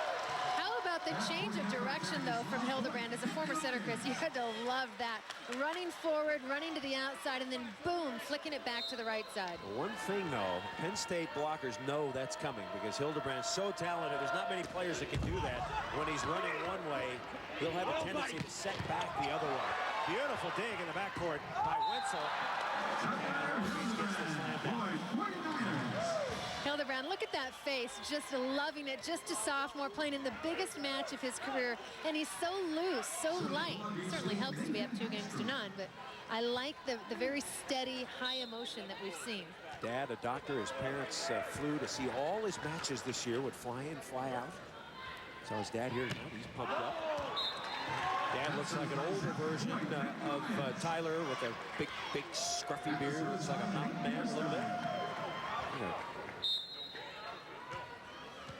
How about the change of direction, though, from Hildebrand? As a former center, Chris, you had to love that. Running forward, running to the outside, and then boom, flicking it back to the right side. One thing, though, Penn State blockers know that's coming because Hildebrand's so talented. There's not many players that can do that. When he's running one way, he'll have a tendency to set back the other way. Beautiful dig in the backcourt by Wenzel. Gets the slam down. Hildebrand, look at that face, just loving it, just a sophomore playing in the biggest match of his career, and he's so loose, so light. It certainly helps to be up 2-0, but I like the very steady, high emotion that we've seen. Dad, a doctor, his parents flew to see all his matches this year, would fly in, fly out. So his dad here tonight, he's pumped up. Dad looks like an older version of Tyler with a big scruffy beard. Looks like a mountain man a little bit. Yeah.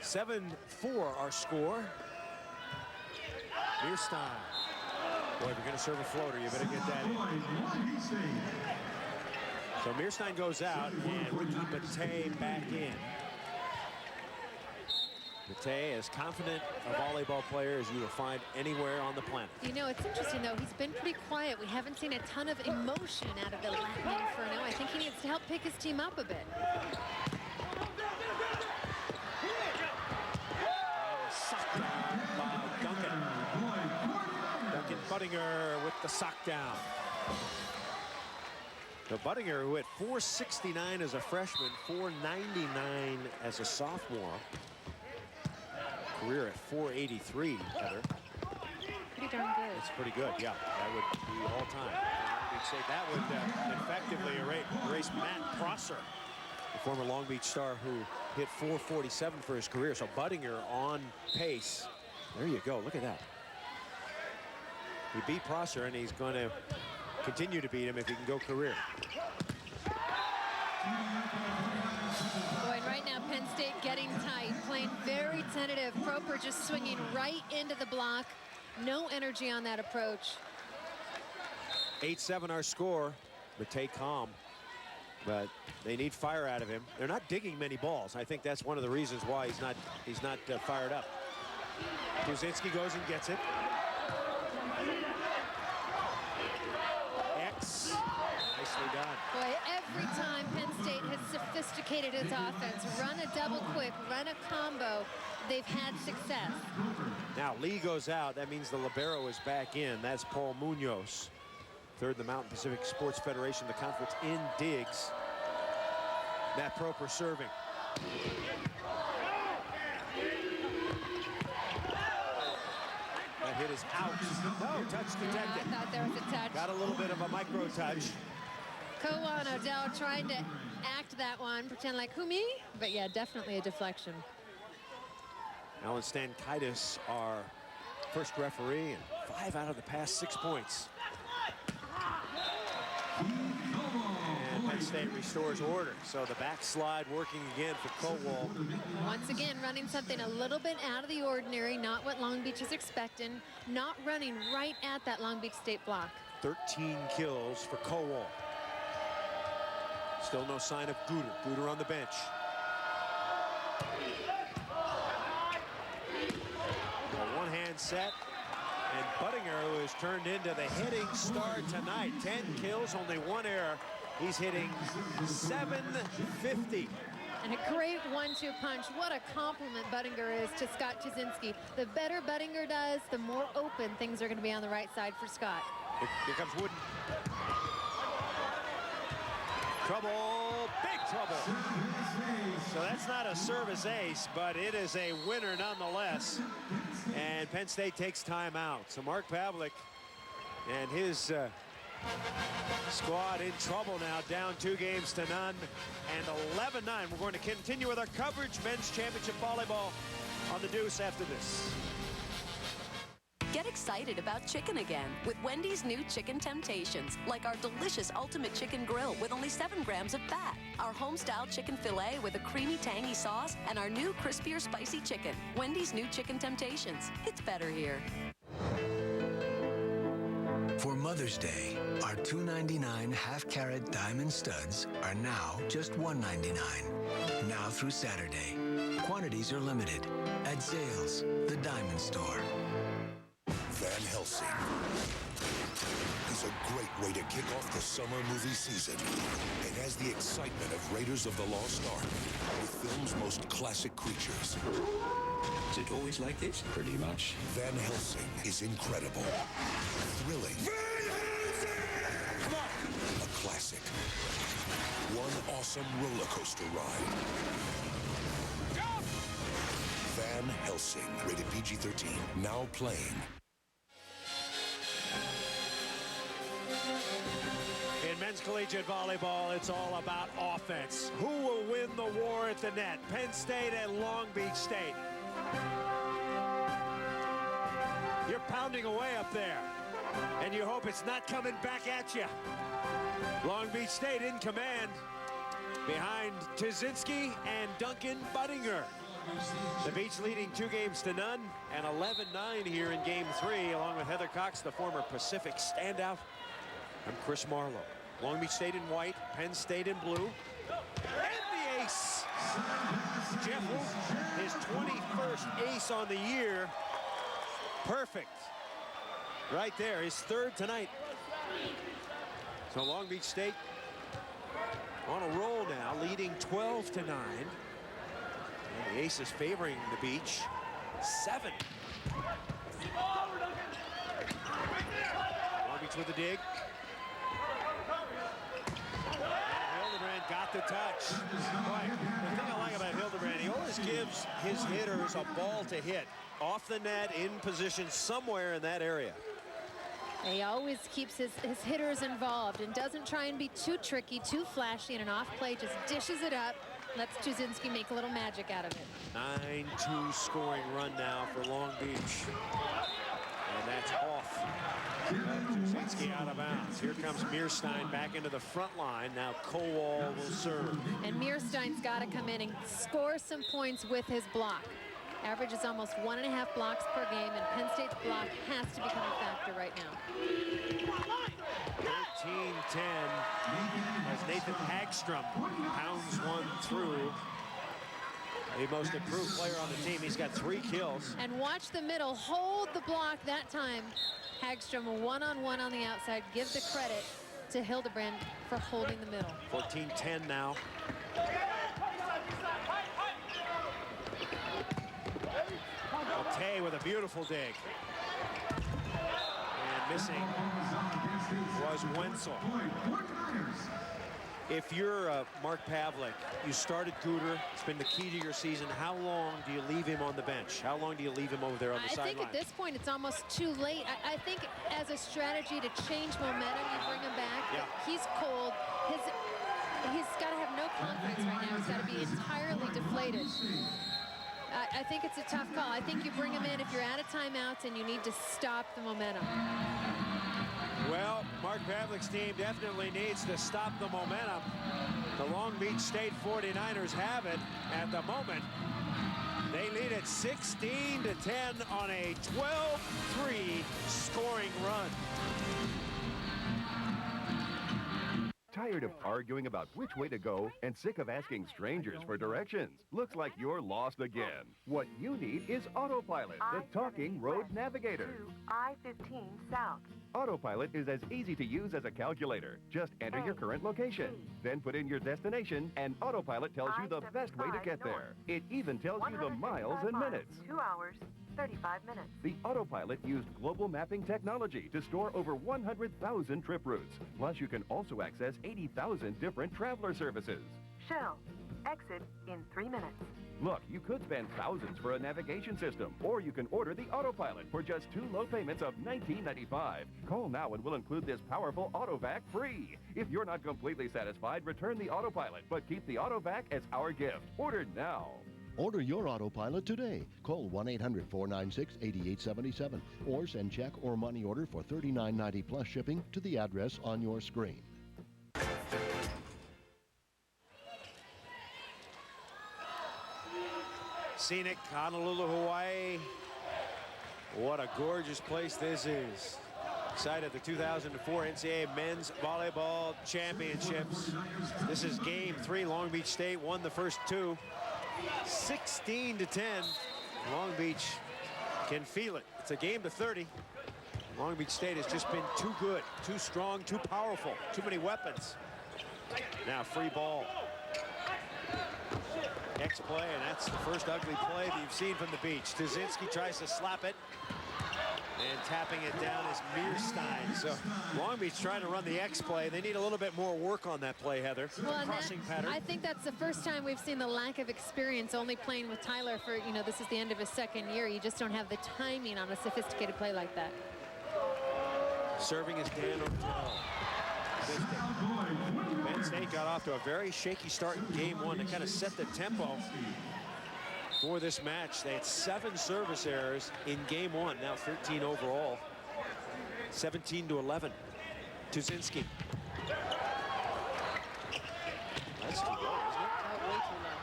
7-4 our score. Mearstein. Boy, if you're going to serve a floater, you better get that in. So Mearstein goes out, and Ricky Bate back in. Bate, as confident a volleyball player as you will find anywhere on the planet. You know, it's interesting, though. He's been pretty quiet. We haven't seen a ton of emotion out of the Latin Inferno. I think he needs to help pick his team up a bit. Sock down by Duncan. Duncan Buttinger with the sock down. So Buttinger, who hit .469 as a freshman, .499 as a sophomore. Career at .483, Heather. Pretty darn good. It's pretty good, yeah. That would be all time. We'd say that would effectively erase Matt Prosser, the former Long Beach star who hit .447 for his career. So Buttinger on pace. There you go. Look at that. He beat Prosser, and he's going to continue to beat him if he can go career. Boy, and right now Penn State getting tight, playing very tentative. Proper just swinging right into the block. No energy on that approach. 8-7 our score. Bate calm. But they need fire out of him. They're not digging many balls. I think that's one of the reasons why he's not fired up. Tuzinski goes and gets it. X, nicely done. Boy, every time Penn State has sophisticated its offense, run a double quick, run a combo, they've had success. Now Lee goes out. That means the libero is back in. That's Paul Munoz. Third in the Mountain Pacific Sports Federation, the conference in digs. Matt Proper serving. That hit is out. No, touch detected. I thought there was a touch. Got a little bit of a micro touch. Kowan Odell trying to act that one, pretend like, who, me? But yeah, definitely a deflection. Alan Stankaitis, our first referee, and 5 out of the past 6 points. And Penn State restores order. So the backslide working again for Kowal. Once again, running something a little bit out of the ordinary, not what Long Beach is expecting, not running right at that Long Beach State block. 13 kills for Kowal. Still no sign of Guter. Guter on the bench. A one-hand set. And Buttinger, who has turned into the hitting star tonight. 10 kills, only 1 error. He's hitting .750. And a great 1-2 punch. What a compliment Buttinger is to Scott Tuzinski. The better Buttinger does, the more open things are going to be on the right side for Scott. Here comes Wooden. Trouble, big trouble. So that's not a service ace, but it is a winner nonetheless. And Penn State takes time out. So Mark Pavlik and his squad in trouble now, down 2-0 and 11-9. We're going to continue with our coverage, men's championship volleyball on the Deuce after this. Get excited about chicken again with Wendy's new Chicken Temptations, like our delicious Ultimate Chicken Grill with only 7 grams of fat, our home-style chicken filet with a creamy, tangy sauce, and our new crispier spicy chicken. Wendy's new Chicken Temptations. It's better here. For Mother's Day, our $2.99 half-carat diamond studs are now just $1.99. Now through Saturday. Quantities are limited at Zales, the diamond store. Van Helsing is a great way to kick off the summer movie season. It has the excitement of Raiders of the Lost Ark with film's most classic creatures. Is it always like this? Pretty much. Van Helsing is incredible, thrilling, a classic, one awesome roller coaster ride. Van Helsing, rated PG-13, now playing. In men's collegiate volleyball, it's all about offense. Who will win the war at the net? Penn State and Long Beach State. You're pounding away up there, and you hope it's not coming back at you. Long Beach State in command behind Tuzinski and Duncan Buttinger. The Beach leading 2-0 and 11-9 here in game 3, along with Heather Cox, the former Pacific standout. I'm Chris Marlowe. Long Beach State in white, Penn State in blue. And the ace. Jeff Wooten, his 21st ace on the year. Perfect. Right there, his 3rd tonight. So Long Beach State on a roll now, leading 12-9. And the ace is favoring the Beach. 7. Long Beach with the dig. Hildebrand got the touch. Boy, the thing I like about Hildebrand, he always gives his hitters a ball to hit. Off the net, in position somewhere in that area. He always keeps his hitters involved and doesn't try and be too tricky, too flashy in an off play, just dishes it up. Lets Tuzinski make a little magic out of it. 9-2 scoring run now for Long Beach. And that's off. Tuzinski out of bounds. Here comes Meerstein back into the front line. Now Kowal will serve. And Meerstein's got to come in and score some points with his block. Average is almost 1.5 blocks per game, and Penn State's block has to become a factor right now. 13-10 as Nathan Hagstrom pounds one through. The most improved player on the team. He's got 3 kills. And watch the middle. Hold the block that time. Hagstrom one-on-one on the outside. Give the credit to Hildebrand for holding the middle. 14-10 now. Tay with a beautiful dig. And missing was Wenzel. If you're Mark Pavlik, you started Guter. It's been the key to your season. How long do you leave him on the bench? How long do you leave him over there on the sideline? I think at this point it's almost too late. I think as a strategy to change momentum, you bring him back. Yeah. He's cold. He's got to have no confidence right now. He's got to be entirely deflated. I think it's a tough call. I think you bring him in if you're out of timeouts and you need to stop the momentum. Well, Mark Pavlik's team definitely needs to stop the momentum. The Long Beach State 49ers have it at the moment. They lead at 16-10 on a 12-3 scoring run. Tired of arguing about which way to go and sick of asking strangers for directions? Looks like you're lost again. What you need is Autopilot, the talking road navigator. I-15 South. Autopilot is as easy to use as a calculator. Just enter your current location, then put in your destination, and Autopilot tells you the best way to get there. It even tells you the miles and minutes. 2 hours, 35 minutes. The Autopilot used global mapping technology to store over 100,000 trip routes. Plus, you can also access 80,000 different traveler services. Shell. Exit in 3 minutes. Look, you could spend thousands for a navigation system, or you can order the Autopilot for just 2 low payments of $19.95. Call now and we'll include this powerful AutoVac free. If you're not completely satisfied, return the Autopilot, but keep the AutoVac as our gift. Order now. Order your autopilot today. Call 1-800-496-8877 or send check or money order for $39.90 plus shipping to the address on your screen. Scenic Honolulu, Hawaii. What a gorgeous place this is. Site of the 2004 NCAA Men's Volleyball Championships. This is game 3. Long Beach State won the first 2. 16-10. Long Beach can feel it. It's a game to 30. Long Beach State has just been too good, too strong, too powerful, too many weapons. Now free ball. Next play, and that's the first ugly play that you've seen from the beach. Tuzinski tries to slap it, and tapping it down is Meerstein. So Long Beach trying to run the X play. They need a little bit more work on that play, Heather. Well, crossing pattern. I think that's the first time we've seen the lack of experience only playing with Tyler for, you know, this is the end of his second year. You just don't have the timing on a sophisticated play like that. Serving is Dan O'Dell. Penn State got off to a very shaky start in game 1 to kind of set the tempo for this match. They had 7 service errors in game 1, now 13 overall. 17-11. Tuzinski. That's too low, isn't it? Way too low.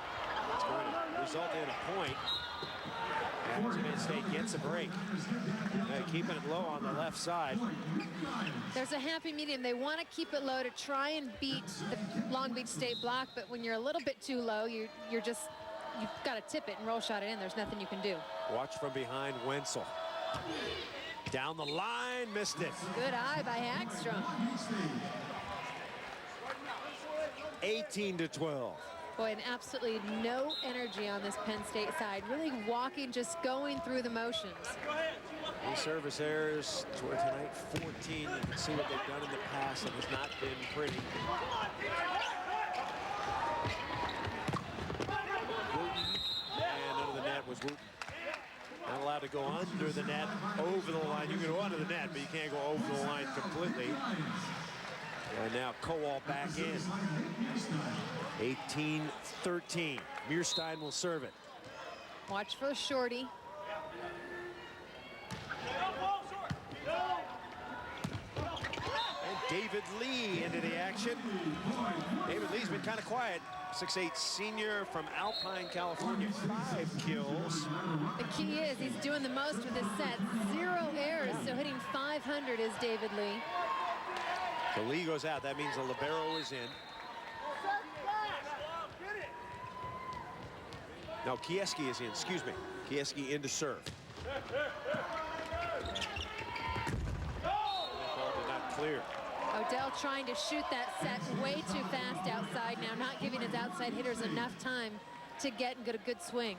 It's going to result in a point. And Penn State gets a break. Keeping it low on the left side. There's a happy medium. They want to keep it low to try and beat the Long Beach State block, but when you're a little bit too low, you've got to tip it and roll shot it in. There's nothing you can do. Watch from behind Wenzel. Down the line, missed it. Good eye by Hagstrom. 18-12. Boy, and absolutely no energy on this Penn State side. Really walking, just going through the motions. 3 service errors toward tonight, 14. You can see what they've done in the past. It has not been pretty. Wooten, and under the net was Wooten. Not allowed to go under the net, over the line. You can go under the net, but you can't go over the line completely. And now Kowal back in. 18-13. Meerstein will serve it. Watch for Shorty. And David Lee into the action. David Lee's been kind of quiet. 6'8" senior from Alpine, California. 5 kills. The key is he's doing the most with his set. 0 errors, so hitting 500 is David Lee. So Lee goes out. That means the libero is in. No, Kieski is in. Excuse me. Kieski in to serve. Ball did not clear. Odell trying to shoot that set way too fast outside now, not giving his outside hitters enough time to get and get a good swing.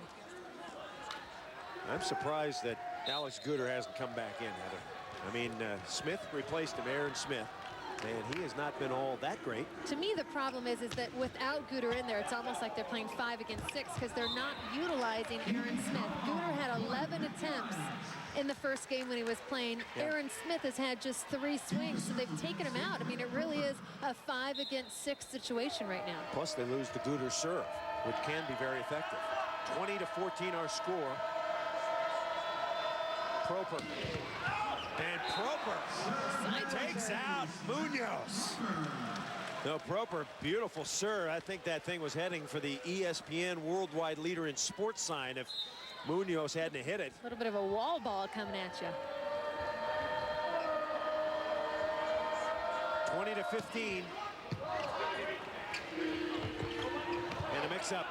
I'm surprised that Alex Gooder hasn't come back in, Heather. I mean, Smith replaced him, Aaron Smith. And he has not been all that great. To me, the problem is that without Gooder in there, it's almost like they're playing 5 against 6 because they're not utilizing Aaron Smith. Gooder had 11 attempts in the first game when he was playing. Yeah. Aaron Smith has had just 3 swings, so they've taken him out. I mean, it really is a 5 against 6 situation right now. Plus, they lose the Gooder serve, which can be very effective. 20-14 our score. Proper. And Proper takes out Munoz. No, Proper, beautiful serve. I think that thing was heading for the ESPN worldwide leader in sports sign if Munoz hadn't hit it. A little bit of a wall ball coming at you. 20-15. And a mix-up.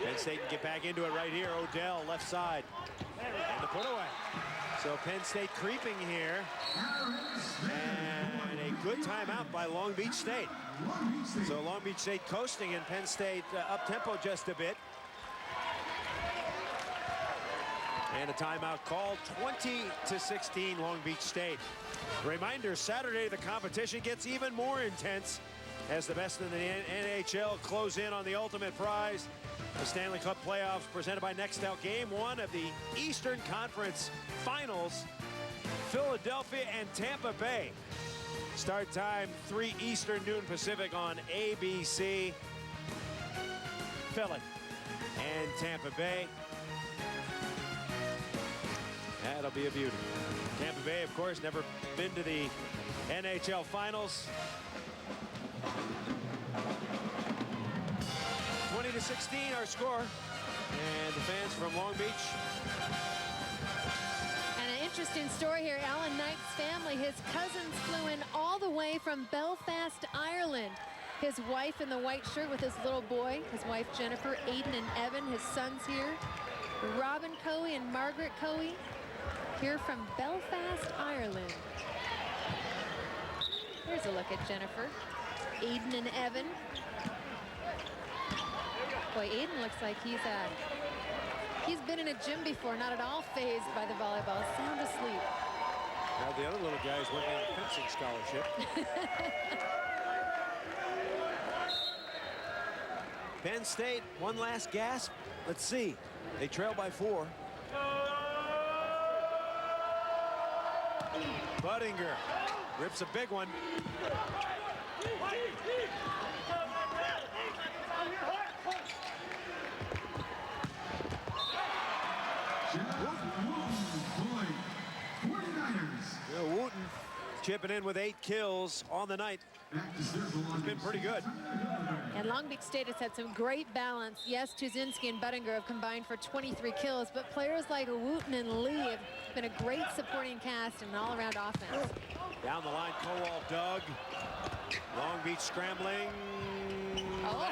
Penn State can get back into it right here. Odell, left side. And the put away. So Penn State creeping here. And a good timeout by Long Beach State. So Long Beach State coasting and Penn State up-tempo just a bit. And a timeout called. 20-16 Long Beach State. Reminder, Saturday the competition gets even more intense as the best in the NHL close in on the ultimate prize. The Stanley Cup playoffs presented by Nextel. Game 1 of the Eastern Conference Finals. Philadelphia and Tampa Bay. Start time 3 Eastern, noon Pacific on ABC. Philly and Tampa Bay. That'll be a beauty. Tampa Bay, of course, never been to the NHL Finals. 20-16 our score. And the fans from Long Beach. And an interesting story here. Alan Knight's family, his cousins flew in all the way from Belfast, Ireland. His wife in the white shirt with his little boy, his wife Jennifer, Aiden and Evan, his sons here. Robin Coey and Margaret Coey here from Belfast, Ireland. Here's a look at Jennifer, Aiden and Evan. Boy, Aiden looks like he's been in a gym before, not at all fazed by the volleyball, sound asleep. Now the other little guy is working on a fencing scholarship. Penn State, one last gasp. Let's see. They trail by 4. Budinger rips a big one. Wooten chipping in with 8 kills on the night. He's been pretty good. And Long Beach State has had some great balance. Yes, Tuzinski and Budinger have combined for 23 kills, but players like Wooten and Lee have been a great supporting cast and an all-around offense. Down the line, Kowal dug. Long Beach scrambling. Oh,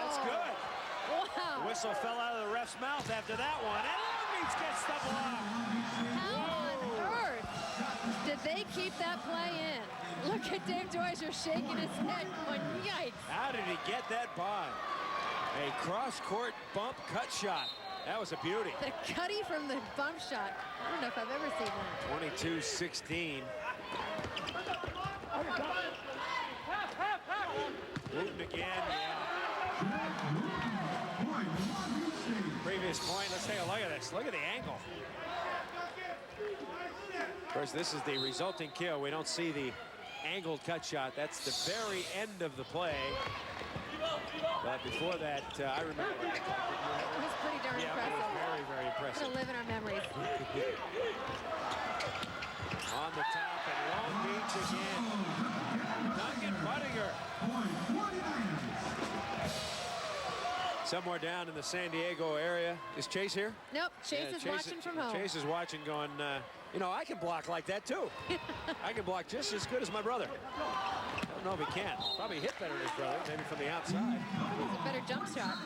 that's good. Wow. The whistle fell out of the ref's mouth after that one. And Long Beach gets the block. How on earth did they keep that play in? Look at Dave Dozier shaking his head going, yikes. How did he get that by? A cross-court bump cut shot. That was a beauty. The cutty from the bump shot. I don't know if I've ever seen that. 22-16. Wooten again, yeah. Previous point, let's take a look at this. Look at the angle. Of course, this is the resulting kill. We don't see the angled cut shot. That's the very end of the play. But before that, I remember. It was pretty darn impressive. It was very, very impressive. It'll live in our memories. On the top, and Long Beach again. Duncan Budinger. Somewhere down in the San Diego area. Is Chase here? Nope, Chase is watching from home. Chase is watching going, you know, I can block like that too. I can block just as good as my brother. I don't know if he can. Probably hit better than his brother, maybe from the outside. It's a better jump shot.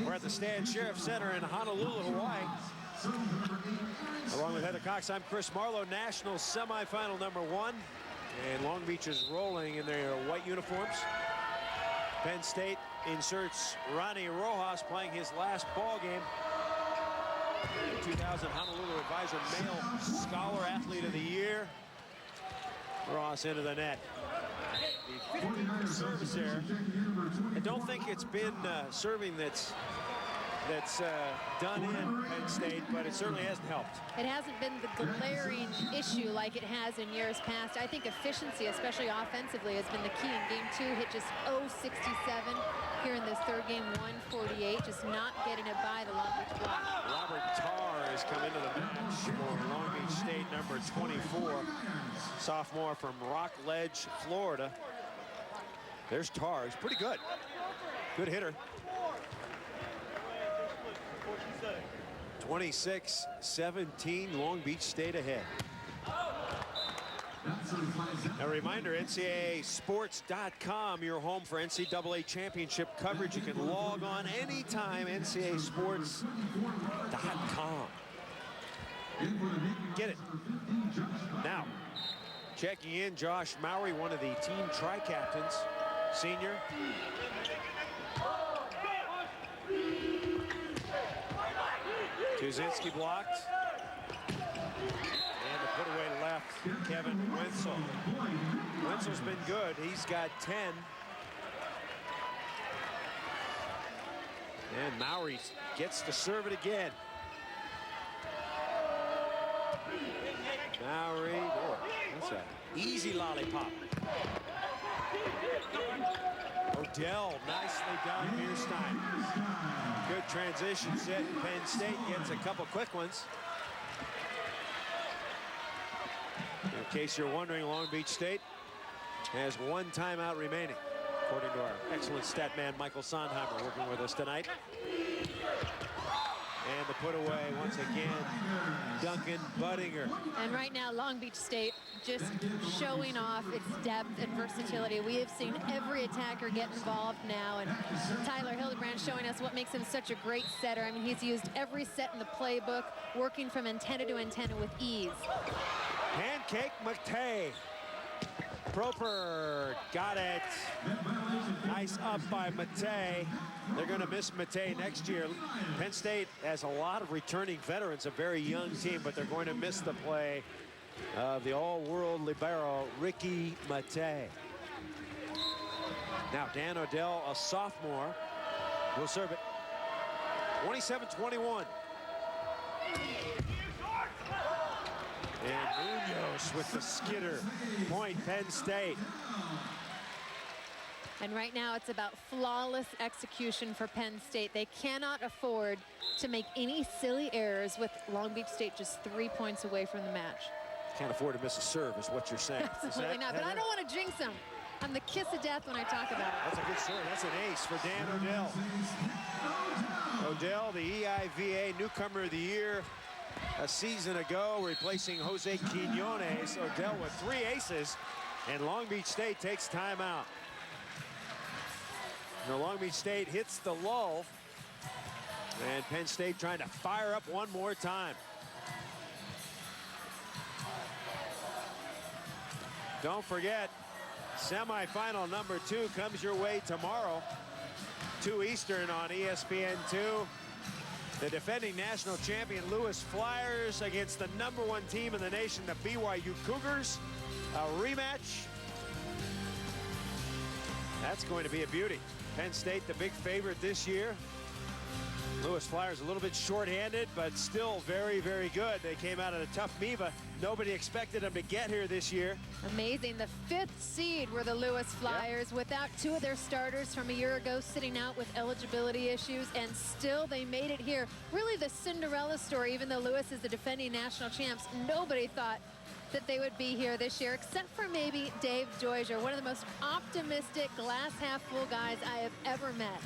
We're at the Stan Sheriff Center in Honolulu, Hawaii. Along with Heather Cox, I'm Chris Marlowe, National semifinal #1. And Long Beach is rolling in their white uniforms. Penn State inserts Ronnie Rojas, playing his last ball game. 2000 Honolulu Advisor Male Scholar Athlete of the Year. Ross into the net. The 15th service error. I don't think it's been serving that's done in Penn State, but it certainly hasn't helped. It hasn't been the glaring issue like it has in years past. I think efficiency, especially offensively, has been the key in game 2. Hit just 0-67 here in this third game, 148, just not getting it by the Long Beach block. Robert Tarr has come into the match for Long Beach State, number 24. Sophomore from Rockledge, Florida. There's Tarr. He's pretty good. Good hitter. 26-17, Long Beach State ahead. A reminder, NCAAsports.com, your home for NCAA championship coverage. You can log on anytime, NCAAsports.com. Get it. Now, checking in, Josh Mowry, one of the team tri-captains, senior. Tuzinski blocked. And the put away left, Kevin Wenzel. Wenzel's been good. He's got 10. And Mowry gets to serve it again. Mowry, boy, that's an easy lollipop. Odell, nicely done, Bierstein. Good transition set. Penn State gets a couple quick ones. In case you're wondering, Long Beach State has 1 timeout remaining, according to our excellent stat man, Michael Sondheimer, working with us tonight. And the put away once again, Duncan Budinger. And right now, Long Beach State just showing off its depth and versatility. We have seen every attacker get involved now, and Tyler Hildebrand showing us what makes him such a great setter. I mean, he's used every set in the playbook, working from antenna to antenna with ease. Pancake McTay. Proper got it. Nice up by Matei. They're going to miss Matei next year. Penn State has a lot of returning veterans, a very young team, but they're going to miss the play of the all-world libero, Ricky Matei. Now Dan Odell, a sophomore, will serve it. 27-21. And Munoz with the skitter. Point Penn State. And right now it's about flawless execution for Penn State. They cannot afford to make any silly errors with Long Beach State just 3 points away from the match. Can't afford to miss a serve is what you're saying. Absolutely not, but I don't want to jinx them. I'm the kiss of death when I talk about it. That's a good serve. That's an ace for Dan Odell. Odell, the EIVA Newcomer of the Year a season ago, replacing Jose Quinones. Odell with 3 aces, and Long Beach State takes timeout. Now Long Beach State hits the lull, and Penn State trying to fire up one more time. Don't forget, semifinal number 2 comes your way tomorrow, 2 Eastern on ESPN2. The defending national champion Lewis Flyers against the #1 team in the nation, the BYU Cougars. A rematch. That's going to be a beauty. Penn State, the big favorite this year. Lewis Flyers a little bit shorthanded, but still very, very good. They came out of a tough MIVA. Nobody expected them to get here this year. Amazing. The 5th seed were the Lewis Flyers, without 2 of their starters from a year ago sitting out with eligibility issues, and still they made it here. Really the Cinderella story, even though Lewis is the defending national champs. Nobody thought that they would be here this year, except for maybe Dave Dozier, one of the most optimistic, glass half full guys I have ever met.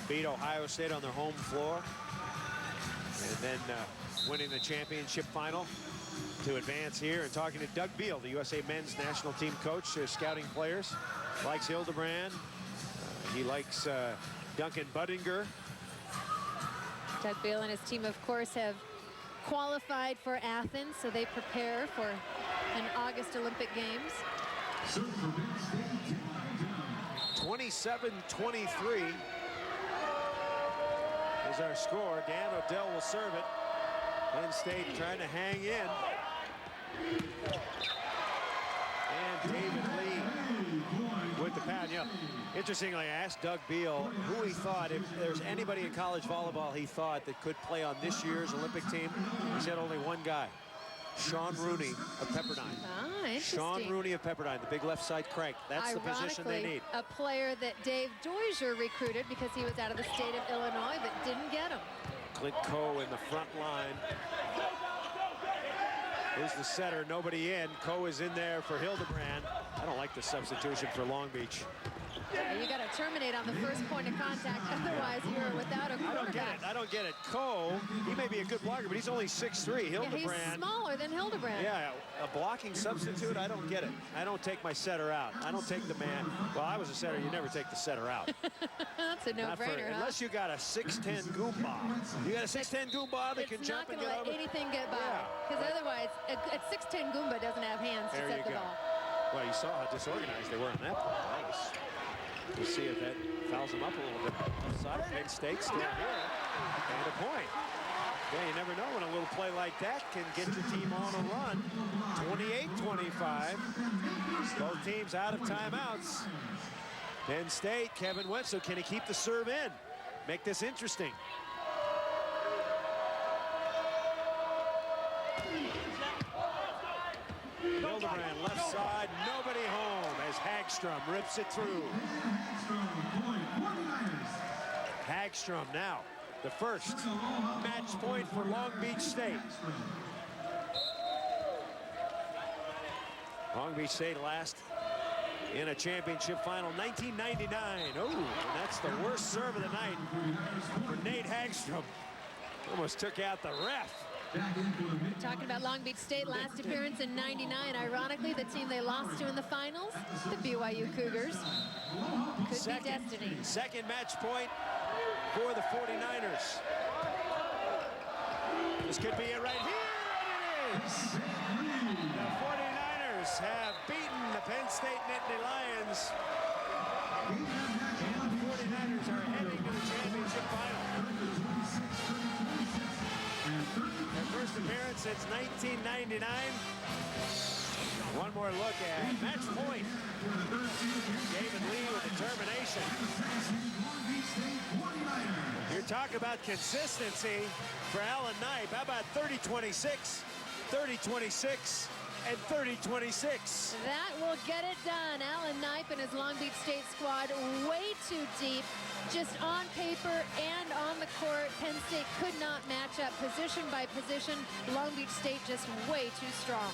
Beat Ohio State on their home floor, and then winning the championship final to advance here. And talking to Doug Beal, the USA men's national team coach, scouting players. Likes Hildebrand. He likes Duncan Budinger. Doug Beal and his team, of course, have qualified for Athens, so they prepare for an August Olympic Games. 27-23 is our score. Dan Odell will serve it. Penn State trying to hang in. And David Lee with the pad. You know, interestingly, I asked Doug Beal who he thought, if there's anybody in college volleyball he thought that could play on this year's Olympic team. He said only one guy, Sean Rooney of Pepperdine. Ah, interesting. Sean Rooney of Pepperdine, the big left side crank. That's the position they need. A player that Dave Dozier recruited because he was out of the state of Illinois, but didn't get him. Clint Coe in the front line. Here's the setter, nobody in. Coe is in there for Hildebrand. I don't like the substitution for Long Beach. You got to terminate on the first point of contact, otherwise you're without a quarterback. I don't get it. Coe, he may be a good blocker, but he's only 6'3". Hildebrand. Yeah, he's smaller than Hildebrand. Yeah, a blocking substitute, I don't get it. I don't take my setter out. I don't take the man. Well, I was a setter. You never take the setter out. That's a no-brainer, huh? Unless you got a 6'10" Goomba. You got a 6'10" Goomba that can jump and get over. It's not going to let anything get by. Because otherwise, a 6'10" Goomba doesn't have hands to set the ball. Well, you saw how disorganized they were on that play. Nice. We'll see if that fouls them up a little bit. Offside, Penn State still here. And a point. Yeah, you never know when a little play like that can get your team on a run. 28-25. Both teams out of timeouts. Penn State, Kevin Wetzel, can he keep the serve in? Make this interesting. Hildebrand left side, nobody home as Hagstrom rips it through. Hagstrom now, the first match point for Long Beach State. Long Beach State last in a championship final, 1999. Oh, and that's the worst serve of the night for Nate Hagstrom. Almost took out the ref. Talking about Long Beach State, last appearance in '99. Ironically, the team they lost to in the finals, the BYU Cougars. Could be destiny. Second match point for the 49ers. This could be it right here, and it is. The 49ers have beaten the Penn State Nittany Lions. And the 49ers are heading to the championship final. Their first appearance since 1999. One more look at match point. David Lee with determination. You're talking about consistency for Alan Knipe. How about 30-26, 30-26, and 30-26? That will get it done. Alan Knipe and his Long Beach State squad way too deep. Just on paper and on the court, Penn State could not match up position by position. Long Beach State just way too strong.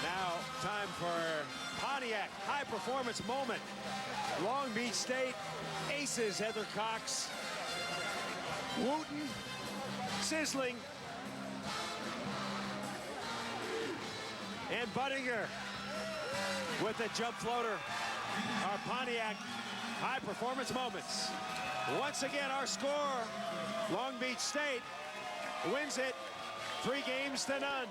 Now, time for Pontiac, high performance moment. Long Beach State aces Heather Cox. Wooten, sizzling. And Budinger with the jump floater. Our Pontiac high performance moments. Once again, our score, Long Beach State wins it 3-0.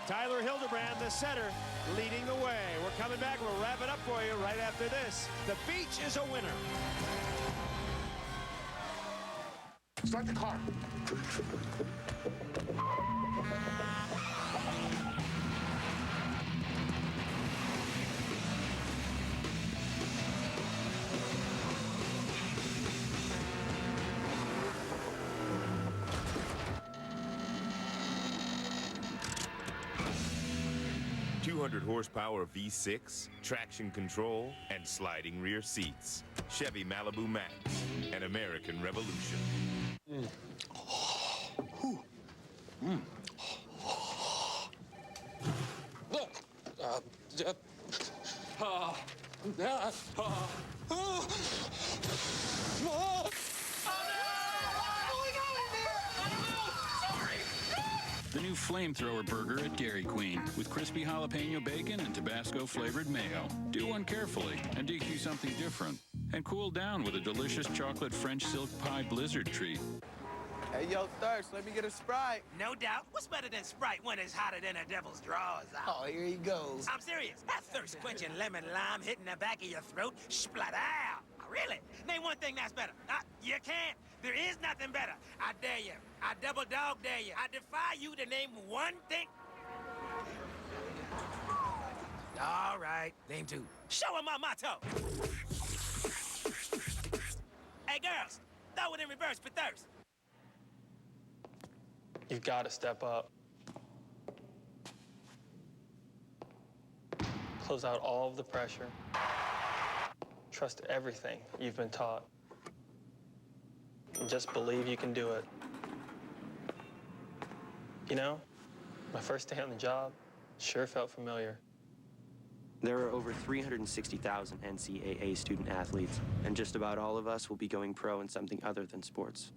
Tyler Hildebrand, the setter, leading the way. We're coming back. We'll wrap it up for you right after this. The Beach is a winner. Start the car. 200 horsepower V6, traction control, and sliding rear seats. Chevy Malibu Max, an American revolution. The new flamethrower burger at Dairy Queen with crispy jalapeno bacon and Tabasco flavored mayo. Do one carefully and DQ something different. And cool down with a delicious chocolate French silk pie blizzard treat. Hey, yo, Thirst, let me get a Sprite. No doubt. What's better than Sprite when it's hotter than a devil's drawers? Oh, here he goes. I'm serious. That thirst-quenching lemon lime hitting the back of your throat, splatter out. Really? Name one thing that's better. You can't. There is nothing better. I dare you. I double dog dare you. I defy you to name one thing. All right, name two. Show him my motto. Hey, girls, throw it in reverse for Thirst. You've got to step up. Close out all of the pressure. Trust everything you've been taught. And just believe you can do it. You know, my first day on the job sure felt familiar. There are over 360,000 NCAA student athletes, and just about all of us will be going pro in something other than sports.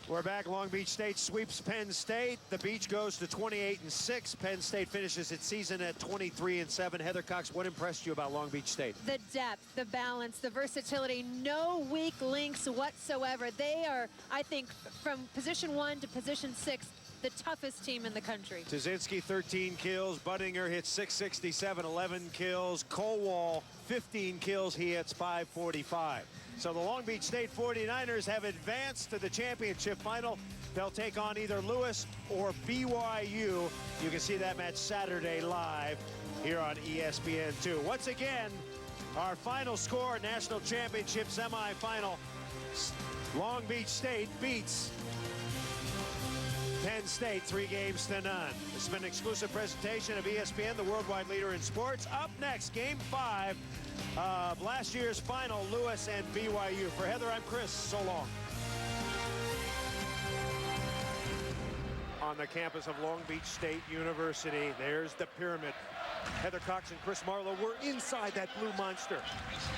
We're back. Long Beach State sweeps Penn State. The Beach goes to 28-6. Penn State finishes its season at 23-7. Heather Cox, what impressed you about Long Beach State? The depth, the balance, the versatility, no weak links whatsoever. They are, I think, from position 1 to position 6, the toughest team in the country. Tuzinski, 13 kills. Budinger hits 667, 11 kills. Colwall, 15 kills. He hits 545. So the Long Beach State 49ers have advanced to the championship final. They'll take on either Lewis or BYU. You can see that match Saturday live here on ESPN2. Once again, our final score, national championship semifinal. Long Beach State beats Penn State 3-0. This has been an exclusive presentation of ESPN, the worldwide leader in sports. Up next, Game 5 of last year's final, Lewis and BYU. For Heather, I'm Chris. So long. On the campus of Long Beach State University, there's the pyramid. Heather Cox and Chris Marlowe were inside that blue monster.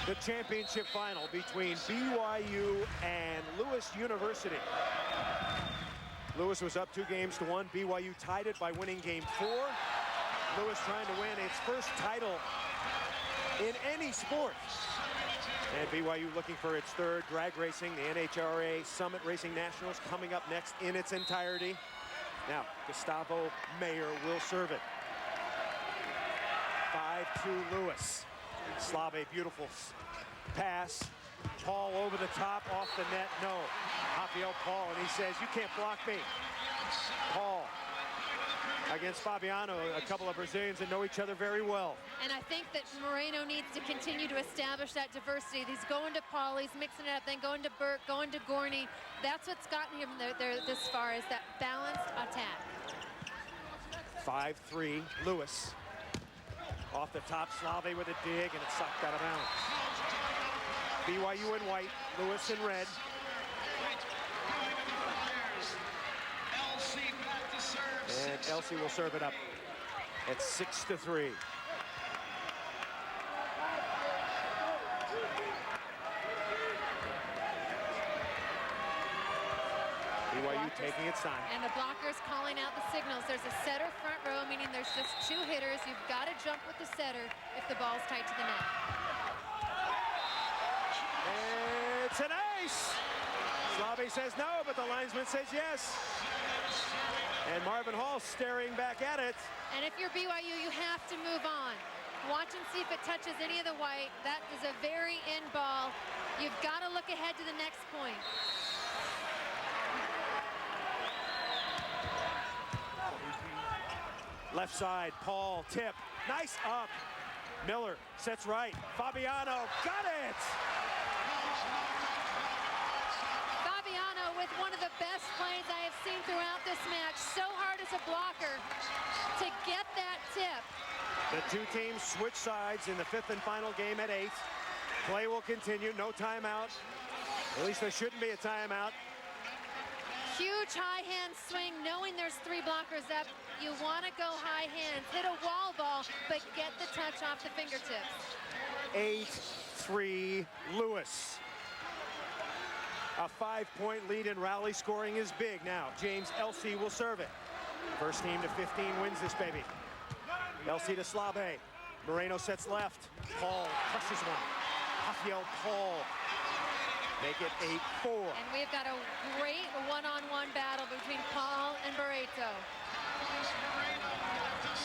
The championship final between BYU and Lewis University. Lewis was up 2-1. BYU tied it by winning Game 4. Lewis trying to win its first title in any sport. And BYU looking for its third. Drag racing, the NHRA Summit Racing Nationals coming up next in its entirety. Now, Gustavo Mayer will serve it. 5-2 Lewis. Slave, beautiful pass. Paul over the top, off the net, no. Rafael Paul, and he says, you can't block me. Paul against Fabiano, a couple of Brazilians that know each other very well. And I think that Moreno needs to continue to establish that diversity. He's going to Paul, he's mixing it up, then going to Burke, going to Gorney. That's what's gotten him there this far, is that balanced attack. 5-3, Lewis. Off the top, Slave with a dig, and it's sucked out of bounds. BYU in white, Lewis in red. And Elsie will serve it up at 6-3. BYU taking its time. And the blockers calling out the signals. There's a setter front row, meaning there's just 2 hitters. You've got to jump with the setter if the ball's tight to the net. It's an ace. Slave says no, but the linesman says yes. And Marvin Hall staring back at it. And if you're BYU, you have to move on. Watch and see if it touches any of the white. That is a very in ball. You've got to look ahead to the next point. Left side, Paul, tip, nice up. Miller sets right, Fabiano, got it! Fabiano with one of the best plays I have seen throughout this match. So hard as a blocker to get that tip. The 2 teams switch sides in the 5th and final game at 8. Play will continue, no timeout. At least there shouldn't be a timeout. Huge high hand swing, knowing there's 3 blockers up. You want to go high hands, hit a wall ball, but get the touch off the fingertips. 8-3 Lewis. A 5-point lead in rally scoring is big now. James Elsie will serve it. First team to 15 wins this baby. Elsie to Slave. Moreno sets left. Paul crushes one. Rafael Paul. Make it 8-4. And we've got a great one-on-one battle between Paul and Barreto.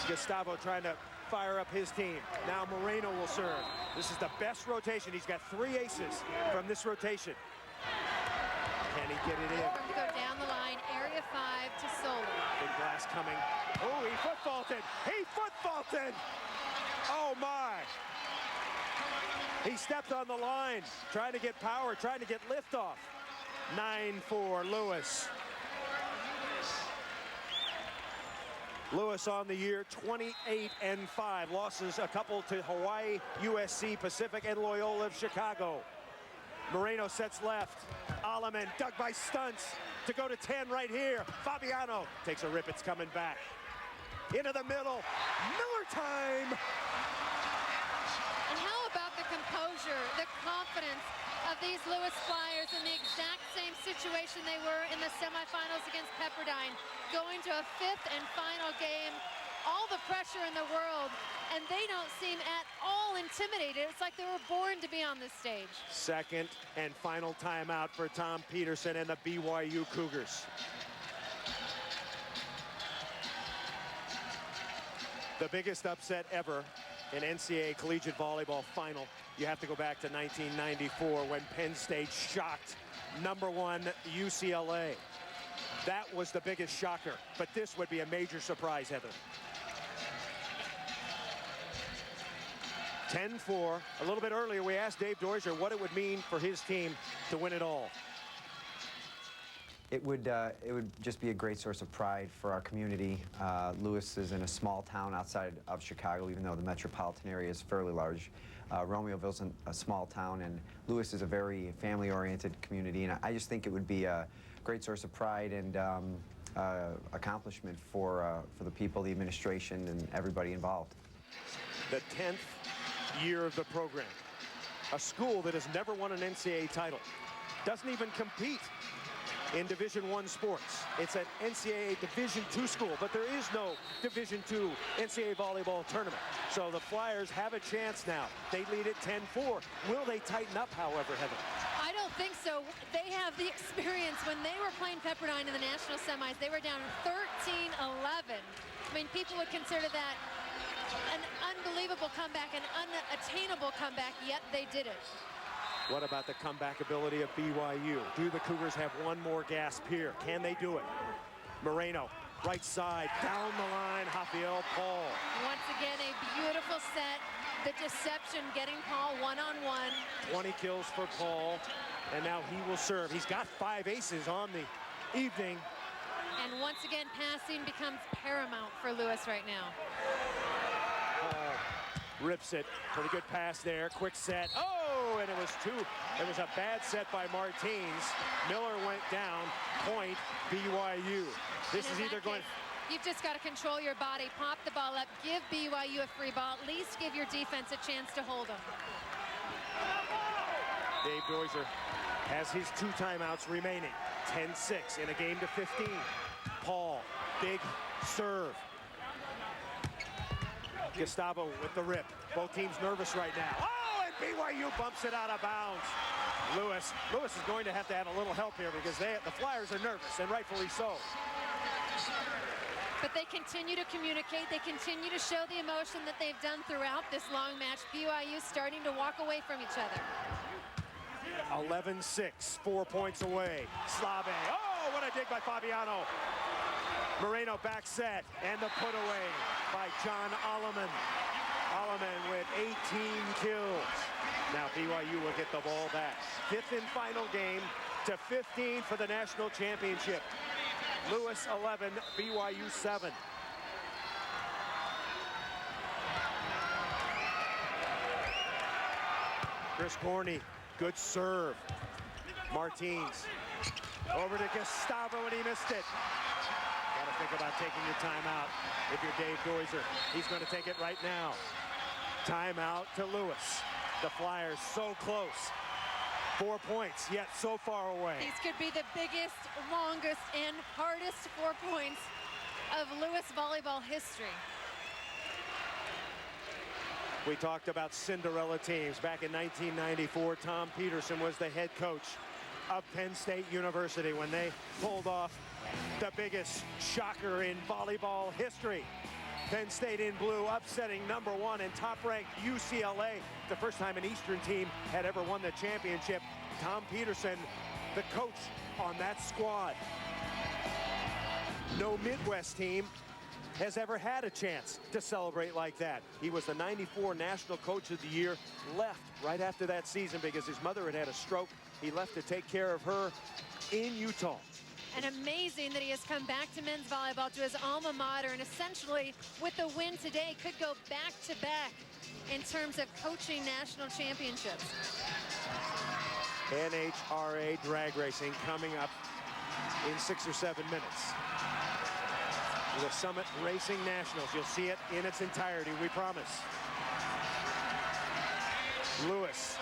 Gustavo trying to fire up his team. Now Moreno will serve. This is the best rotation. He's got 3 aces from this rotation. Can he get it in? From go down the line, area 5 to Solar. Big glass coming. Oh, he foot faulted. He foot faulted. Oh my. He stepped on the line, trying to get power, trying to get liftoff. 9-4 Lewis. Lewis on the year 28-5. Losses a couple to Hawaii, USC Pacific, and Loyola of Chicago. Moreno sets left. Alleman dug by stunts to go to 10 right here. Fabiano takes a rip. It's coming back. Into the middle. Miller time. And how about the composure, the confidence of these Lewis Flyers in the exact same situation they were in the semifinals against Pepperdine, going to a 5th and final game, all the pressure in the world, and they don't seem at all intimidated. It's like they were born to be on this stage. Second and final timeout for Tom Peterson and the BYU Cougars. The biggest upset ever in NCAA collegiate volleyball final. You have to go back to 1994 when Penn State shocked #1 UCLA. That was the biggest shocker, but this would be a major surprise, Heather. 10-4. A little bit earlier, we asked Dave Dozier what it would mean for his team to win it all. It would just be a great source of pride for our community. Lewis is in a small town outside of Chicago, even though the metropolitan area is fairly large. Romeoville's a small town, and Lewis is a very family-oriented community, and I just think it would be a great source of pride and accomplishment for the people, the administration, and everybody involved. The 10th year of the program. A school that has never won an NCAA title. Doesn't even compete in Division I sports. It's an NCAA Division II school, but there is no Division II NCAA volleyball tournament. So the Flyers have a chance now. They lead at 10-4. Will they tighten up, however, Heather? I don't think so. They have the experience. When they were playing Pepperdine in the national semis, they were down 13-11. I mean, people would consider that an unbelievable comeback, an unattainable comeback, yet they did it. What about the comeback ability of BYU? Do the Cougars have one more gasp here? Can they do it? Moreno, right side, down the line, Rafael Paul. Once again, a beautiful set. The deception getting Paul one-on-one. 20 kills for Paul, and now he will serve. He's got 5 aces on the evening. And once again, passing becomes paramount for Lewis right now. Rips it. Pretty good pass there. Quick set. Oh, and it was a bad set by Martins. Miller went down. Point BYU. This is either going. You've just got to control your body, pop the ball up, give BYU a free ball, at least give your defense a chance to hold them. Dave Dozier has his 2 timeouts remaining. 10-6 in a game to 15. Paul, big serve. Gustavo with the rip. Both teams nervous right now. Oh, and BYU bumps it out of bounds. Lewis is going to have a little help here because the Flyers are nervous, and rightfully so. But they continue to communicate. They continue to show the emotion that they've done throughout this long match. BYU starting to walk away from each other. 11-6, 4 points away. Slave. Oh, what a dig by Fabiano. Moreno back set, and the put away by John Alleman. Alleman with 18 kills. Now BYU will get the ball back. 5th and final game to 15 for the national championship. Lewis 11, BYU 7. Chris Gorney, good serve. Martins over to Gustavo, and he missed it. Got to think about taking your timeout if you're Dave Dozier. He's going to take it right now. Timeout to Lewis. The Flyers so close. 4 points, yet so far away. These could be the biggest, longest, and hardest 4 points of Lewis volleyball history. We talked about Cinderella teams. Back in 1994, Tom Peterson was the head coach of Penn State University when they pulled off the biggest shocker in volleyball history. Penn State in blue upsetting #1 and top-ranked UCLA. The first time an Eastern team had ever won the championship. Tom Peterson, the coach on that squad. No Midwest team has ever had a chance to celebrate like that. He was the '94 National Coach of the Year, left right after that season because his mother had a stroke. He left to take care of her in Utah. And amazing that he has come back to men's volleyball, to his alma mater, and essentially with the win today could go back-to-back in terms of coaching national championships. NHRA drag racing coming up in 6 or 7 minutes. The Summit Racing Nationals. You'll see it in its entirety, we promise. Lewis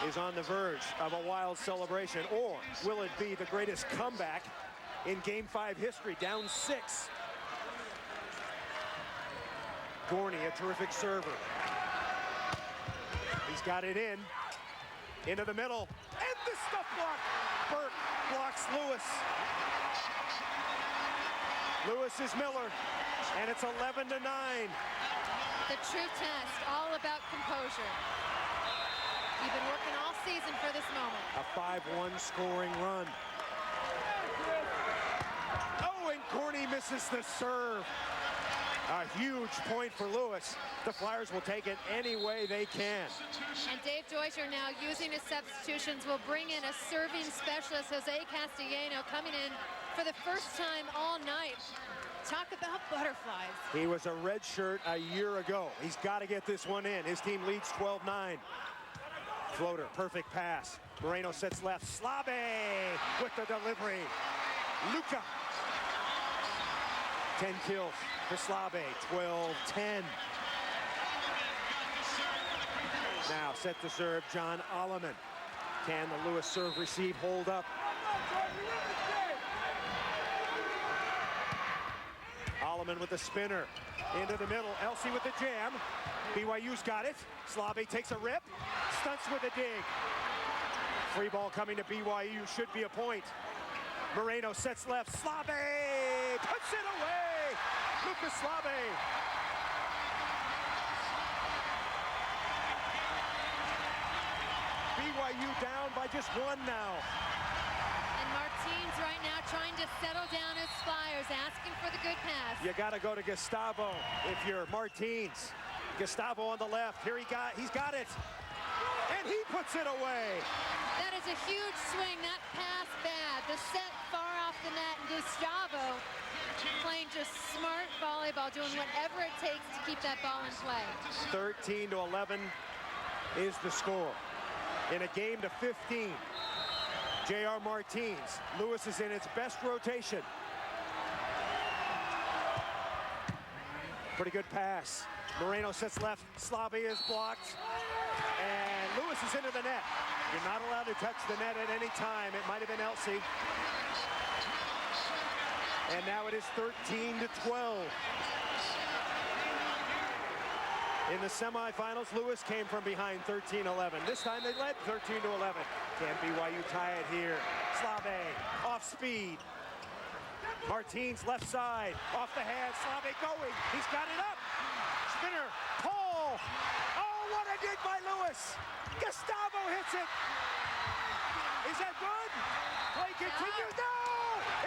is on the verge of a wild celebration, or will it be the greatest comeback in Game 5 history, down 6. Gorney, a terrific server. He's got it into the middle, and the stuff block. Burke blocks Lewis. Lewis is Miller, and it's 11-9. The true test, all about composure. You've been working all season for this moment. A 5-1 scoring run. Oh, and Gorney misses the serve. A huge point for Lewis. The Flyers will take it any way they can. And Dave Dozier now using his substitutions will bring in a serving specialist, Jose Castellano, coming in for the first time all night. Talk about butterflies. He was a red shirt a year ago. He's got to get this one in. His team leads 12-9. Floater, perfect pass. Moreno sets left. Slabe with the delivery. Luca. 10 kills for Slabe. 12-10. Now set to serve John Alleman. Can the Lewis serve receive hold up? Alleman with the spinner into the middle. Elsie with the jam. BYU's got it. Slabe takes a rip. Stunts with a dig. Free ball coming to BYU. Should be a point. Moreno sets left. Slabe puts it away. Lucas Slabe. BYU down by just one now. And Martins right now trying to settle down his Flyers, asking for the good pass. You got to go to Gustavo if you're Martins. Gustavo on the left. Here he's got it. And he puts it away. That is a huge swing. That pass bad. The set far off the net. And Gustavo playing just smart volleyball, doing whatever it takes to keep that ball in play. 13-11 is the score. In a game to 15. J.R. Martins. Lewis is in its best rotation. Pretty good pass. Moreno sets left. Slabe is blocked. And Lewis is into the net. You're not allowed to touch the net at any time. It might have been Elsie. And now it is 13-12. In the semifinals, Lewis came from behind 13-11. This time they led 13-11. Can BYU tie it here? Slabe off speed. Martins left side, off the hand. Slabe going. He's got it up. Spinner. Paul. Oh, what a dig by Lewis. Gustavo hits it. Is that good? Play continues. No!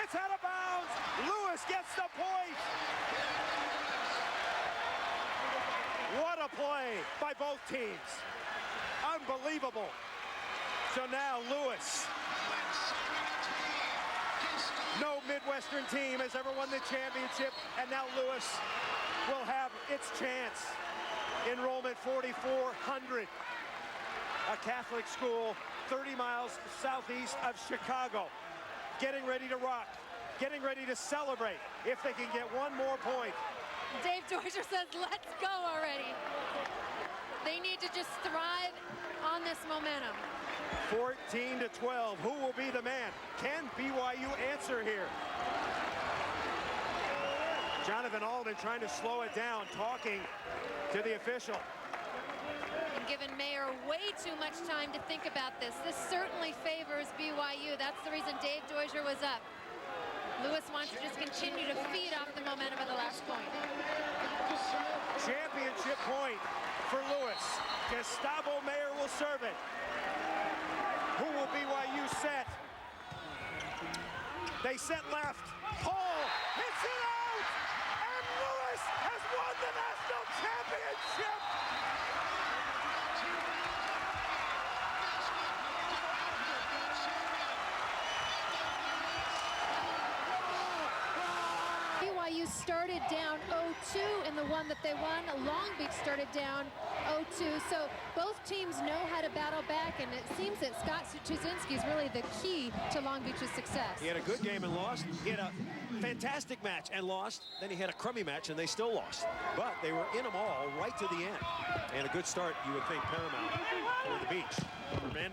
It's out of bounds. Lewis gets the point. What a play by both teams. Unbelievable. So now Lewis. No Midwestern team has ever won the championship, and now Lewis will have its chance. Enrollment 4,400. A Catholic school 30 miles southeast of Chicago. Getting ready to rock. Getting ready to celebrate if they can get one more point. Dave Dozier says, let's go already. They need to just thrive on this momentum. 14-12. Who will be the man? Can BYU answer here? Jonathan Alden trying to slow it down, talking to the official. And giving Mayer way too much time to think about this. This certainly favors BYU. That's the reason Dave Dozier was up. Lewis wants to just continue to feed off the momentum of the last point. Championship point for Lewis. Gustavo Mayer will serve it. Who will BYU set? They set left. Paul hits it out! And Lewis has won the national championship! BYU started down 0-2 in the one that they won. Long Beach started down 0-2. So both teams know how to battle back, and it seems that Scott Czuzinski is really the key to Long Beach's success. He had a good game and lost. He had a fantastic match and lost. Then he had a crummy match and they still lost. But they were in them all right to the end. And a good start, you would think, paramount for the Beach.